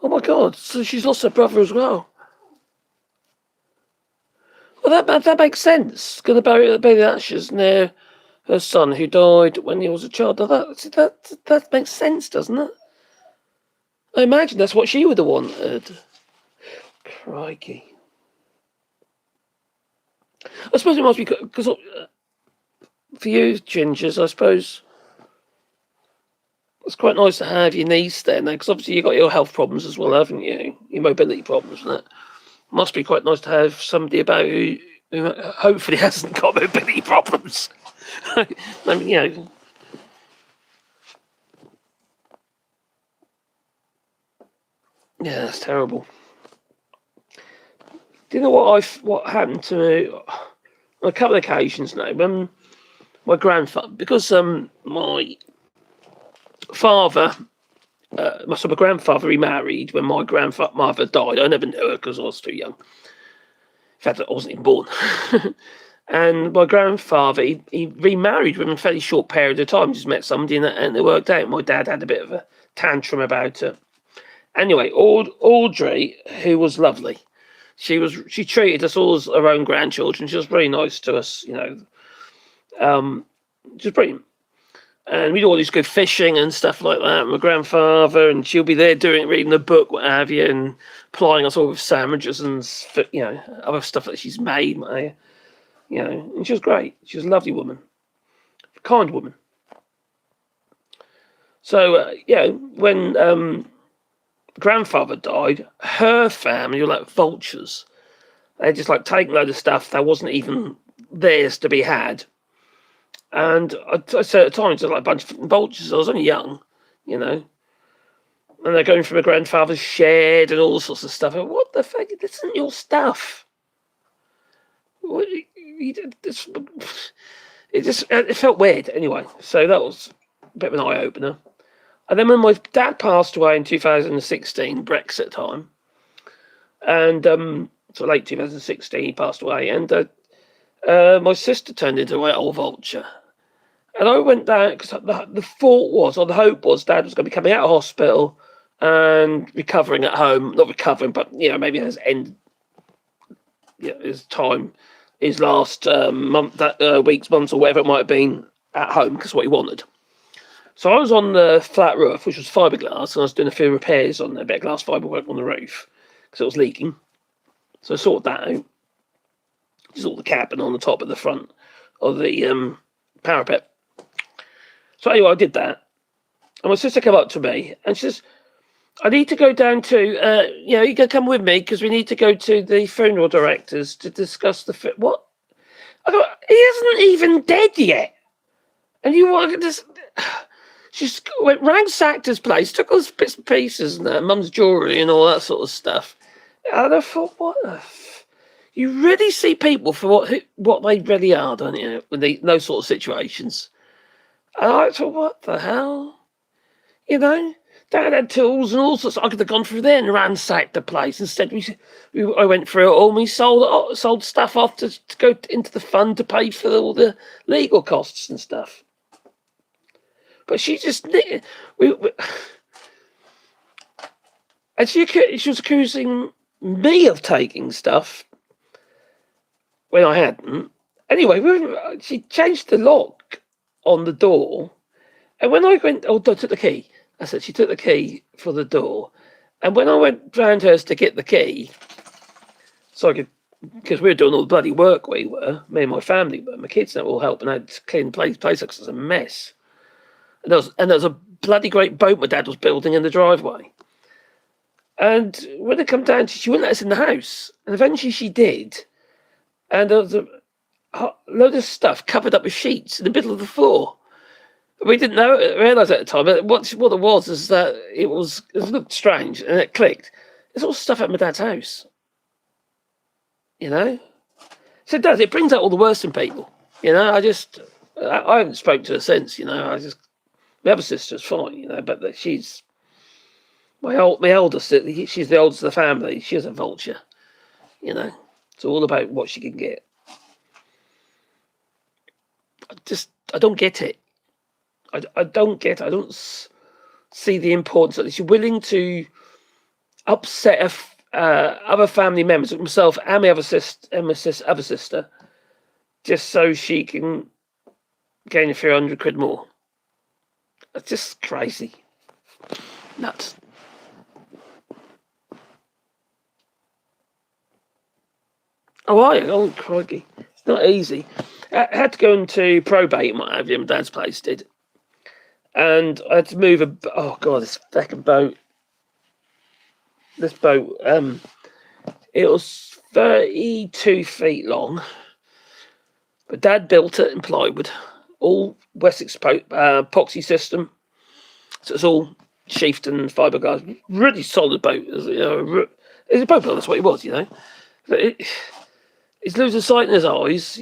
Oh my God! So she's lost her brother as well. Well, that makes sense. Going to bury the ashes near her son who died when he was a child. That makes sense, doesn't it? I imagine that's what she would have wanted. Crikey. I suppose it must be because for you, Gingers, I suppose it's quite nice to have your niece there now, because obviously you've got your health problems as well, haven't you? Your mobility problems, and that must be quite nice to have somebody about who hopefully hasn't got mobility problems. I mean, you know. Yeah, that's terrible. Do you know what happened to me on a couple of occasions now? When my grandfather, because my father my grandfather remarried when my grandmother died. I never knew her because I was too young. In fact, I wasn't even born. And my grandfather, he remarried within a fairly short period of time. Just met somebody and it worked out. My dad had a bit of a tantrum about it. Anyway, Audrey, who was lovely, she treated us all as her own grandchildren. She was very nice to us, just brilliant. And we'd always go fishing and stuff like that. My grandfather, and she'll be there reading the book, what have you, and plying us all with sandwiches and other stuff that she's made. And she was great. She was a lovely woman, a kind woman. So when grandfather died, her family were like vultures. They just like taken a load of stuff that wasn't even theirs to be had. And I said at times, like a bunch of vultures. I was only young, And they're going from a grandfather's shed and all sorts of stuff. What the fuck? This isn't your stuff. It felt weird anyway. So that was a bit of an eye opener. And then when my dad passed away in 2016, Brexit time, and so late 2016, he passed away, and my sister turned into a old vulture. And I went down because the thought was, or the hope was, Dad was going to be coming out of hospital and recovering at home. Not recovering, but maybe his end, his time, his last weeks, months, or whatever it might have been at home, because what he wanted. So I was on the flat roof, which was fiberglass, and I was doing a few repairs on the bit of glass fibre work on the roof because it was leaking. So I sorted that out. Just all the cabin on the top of the front of the parapet. So anyway, I did that. And my sister came up to me and she says, I need to go down to, you can come with me because we need to go to the funeral directors to discuss what? I go, he isn't even dead yet. And you want to just... She went ransacked his place, took all his bits and pieces and mum's jewellery and all that sort of stuff. And I thought, what the... You really see people for what they really are, don't you, with those sort of situations. And I thought, what the hell? Dad had tools and all sorts. I could have gone through there and ransacked the place. Instead, I went through it all and we sold stuff off to go into the fund to pay for all the legal costs and stuff. But she just... And she was accusing me of taking stuff when I hadn't. Anyway, she changed the lock on the door. And when I went... I took the key. I said she took the key for the door. And when I went round hers to get the key, so I could... Because we were doing all the bloody work, me and my family were. My kids were all helping out to clean the place because it was a mess. And there was a bloody great boat my dad was building in the driveway. And when it come down to, she wouldn't let us in the house. And eventually she did. And there was a load of stuff covered up with sheets in the middle of the floor. We didn't realise at the time. But what it was is that it looked strange and it clicked. It's all stuff at my dad's house. So it does. It brings out all the worst in people. I haven't spoken to her since. My other sister's fine. But she's my eldest. She's the oldest of the family. She's a vulture. It's all about what she can get. I don't get it. I don't get it. I don't see the importance of it. She's willing to upset other family members, like myself and my other sister, just so she can gain a few £100 more. It's just crazy. Nuts. Oh, crikey. It's not easy. I had to go into probate, my dad's place did. And I had to move this fucking boat. This boat, it was 32 feet long. But Dad built it in plywood. All Wessex epoxy system. So it's all sheathed in fiberglass. Really solid boat. It's a boat builder, that's what he was, But he's losing sight in his eyes,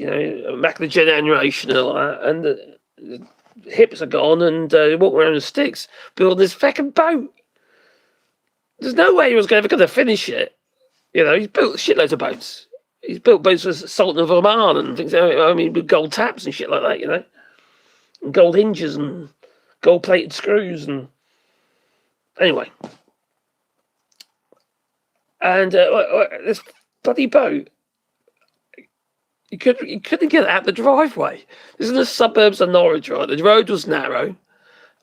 back of the generation and all that. And hips are gone and walking around with sticks building this fucking boat. There's no way he was ever going to finish it. You know, he's built shitloads of boats. He's built boats for Sultan of Oman and things. I mean, with gold taps and shit like that, you know, and gold hinges and gold-plated screws and anyway. And this bloody boat, you couldn't get out the driveway. This is in the suburbs of Norwich, right? The road was narrow, and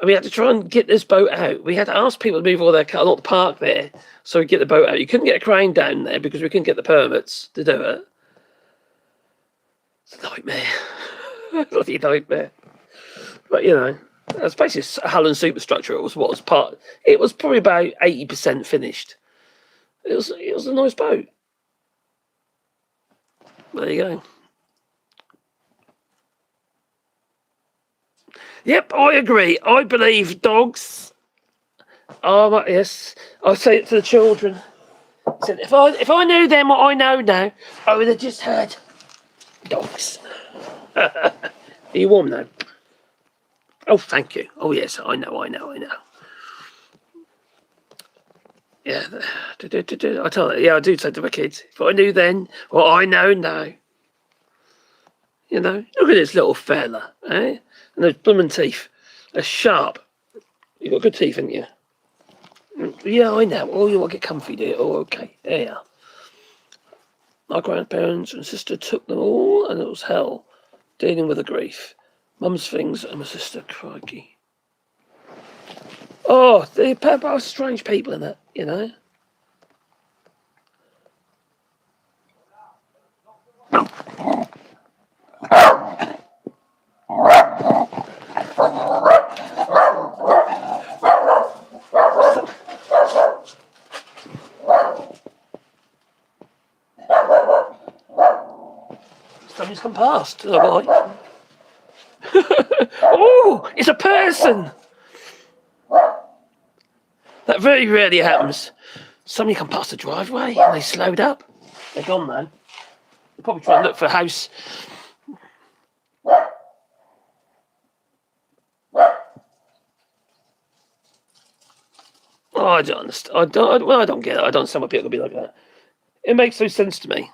we had to try and get this boat out. We had to ask people to move all their cars, not to park there, so we get the boat out. You couldn't get a crane down there because we couldn't get the permits to do it. It's a nightmare. Bloody nightmare. But, you know, it's basically a hull and superstructure. It was part. It was probably about 80% finished. It was a nice boat. There you go. Yep, I agree. I believe dogs are, yes, I say it to the children. I said, if I knew then what I know now, I would have just heard dogs. Are you warm now? Oh, thank you. Oh, yes, I know. Yeah, I tell you, yeah, I do say to my kids, if I knew then what I know now. You know, look at this little fella, eh? And those blooming teeth. They're sharp. You've got good teeth, haven't you? Yeah, I know. Oh, you want to get comfy, do you? Oh, okay. There you are. My grandparents and sister took them all, and it was hell, dealing with the grief. Mum's things and my sister, crikey. Oh, they're strange people in that, you know? Somebody's come past. Oh, boy. Oh, it's a person. That very rarely happens. Somebody come past the driveway and they slowed up. They're gone now. They're probably trying to look for a house. Oh, I don't understand. I don't get it. I don't understand why people can be like that. It makes no sense to me.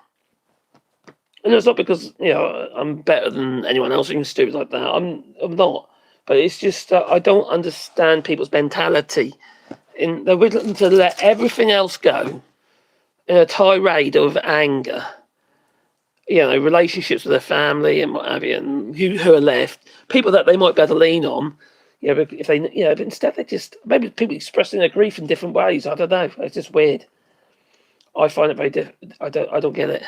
And it's not because, you know, I'm better than anyone else who's stupid like that. I'm not. But it's just I don't understand people's mentality. They're willing to let everything else go in a tirade of anger. You know, relationships with their family and what have you, and who are left, people that they might be able to lean on. You know, if they, you know, but instead they just maybe people expressing their grief in different ways. I don't know. It's just weird. I find it very different. I don't get it.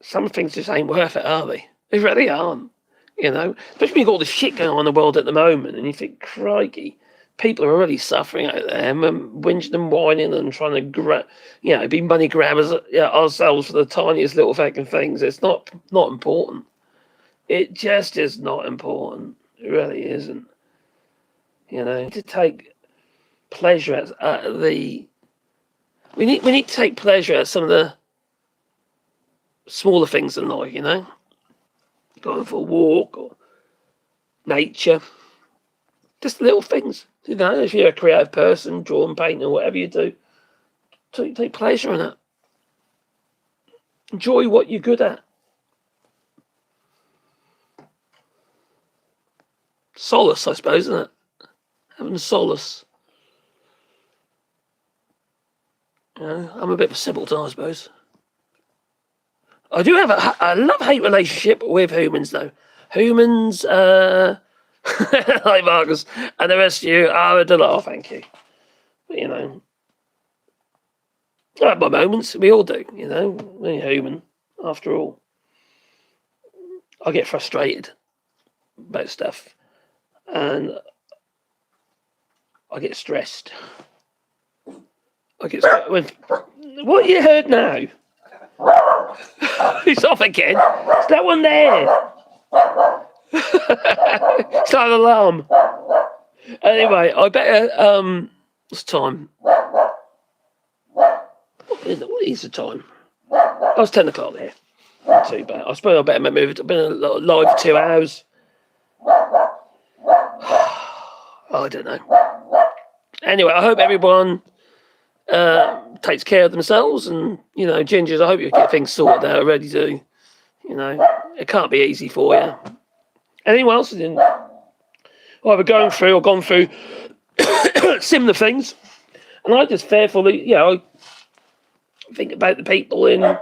Some things just ain't worth it, are they? They really aren't. You know, especially when you've got all the shit going on in the world at the moment, and you think, crikey, people are really suffering out there, and whinging and whining and trying to be money grabbers ourselves for the tiniest little fucking things. It's not important. It just is not important. It really isn't. You know, to take pleasure at the. We need to take pleasure at some of the smaller things in life. You know, going for a walk or nature, just little things. You know, if you're a creative person, drawing, painting, or whatever you do, take pleasure in it. Enjoy what you're good at. Solace, I suppose, isn't it? Having solace. You know, I'm a bit of a simpleton, I suppose. I do have a love-hate relationship with humans, though. Humans, hi Marcus, and the rest of you are a delight, thank you. But, you know, I have my moments, we all do, you know, we're human, after all. I get frustrated about stuff, and I get stressed. What you heard now? It's off again. It's that one there. It's not an alarm. Anyway, I better what's the time? What is the time? Oh, it's 10 o'clock there. Not too bad. I suppose I better move it. I've been live for 2 hours. I don't know. Anyway, I hope everyone takes care of themselves, and Gingers, I hope you get things sorted out, ready to. It can't be easy for you. Anyone else in either going through or gone through similar things? And I just fearfully, I think about the people in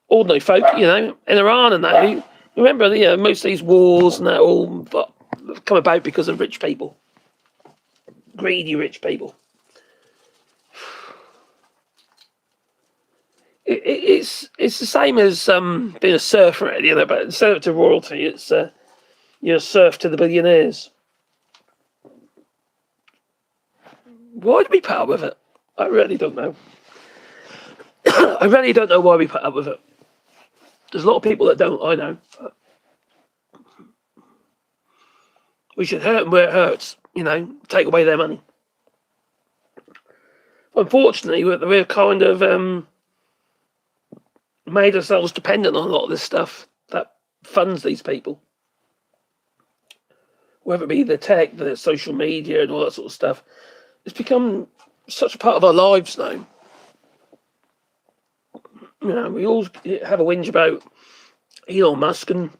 ordinary folk, in Iran and that. Remember, most of these wars and that all come about because of rich people, greedy rich people. It's the same as being a surfer, but instead of to royalty, it's you're a serf to the billionaires. Why do we put up with it? I really don't know. I really don't know why we put up with it. There's a lot of people that don't, I know. We should hurt them where it hurts, take away their money. Unfortunately, we're kind of made ourselves dependent on a lot of this stuff that funds these people. Whether it be the tech, the social media and all that sort of stuff. It's become such a part of our lives now. We all have a whinge about Elon Musk, and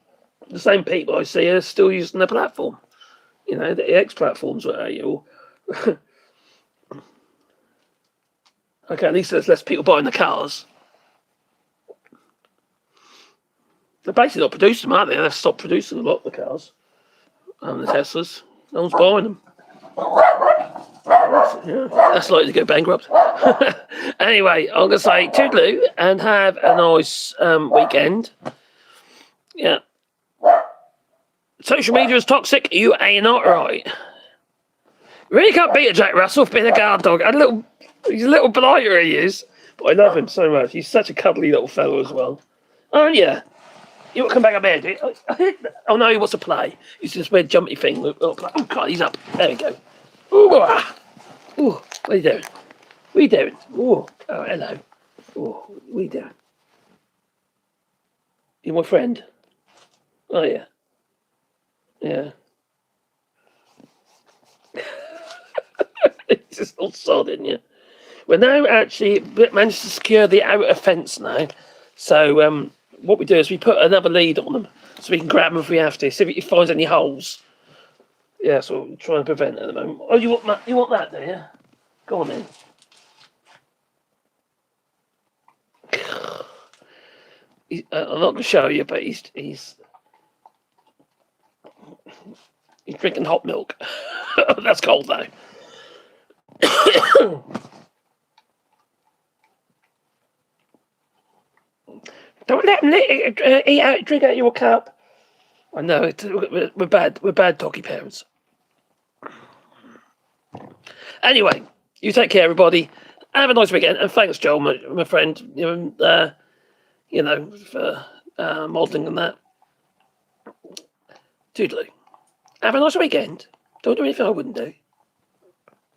the same people I see are still using the platform. The X platforms were okay, at least there's less people buying the cars. They're basically not producing them, aren't they? They've stopped producing a lot of the cars. The Teslas. No one's buying them. Yeah, that's likely to go bankrupt. Anyway, I'm going to say toodaloo and have a nice weekend. Yeah. Social media is toxic. You ain't not right. You really can't beat a Jack Russell for being a guard dog. He's a little blighter, he is. But I love him so much. He's such a cuddly little fellow as well. Aren't you? You want to come back up here, do you? Oh no, he wants to play. He's this weird jumpy thing. Oh God, he's up. There we go. Ooh, what are you doing? What are you doing? Oh, hello. Oh, what are you doing? You my friend? Oh yeah. Yeah. It's just all sod, isn't you? We're now actually managed to secure the outer fence now. So what we do is we put another lead on them so we can grab them if we have to. See if it finds any holes. Yeah, so we're trying to prevent it at the moment. Oh, you want that, do you? Go on then. I'm not going to show you, but he's drinking hot milk. That's cold though. Don't let him drink out of your cup. I know we're bad doggy parents. Anyway, you take care, everybody. Have a nice weekend, and thanks, Joel, my friend. For modelling and that. Toodaloo. Have a nice weekend. Don't do anything I wouldn't do.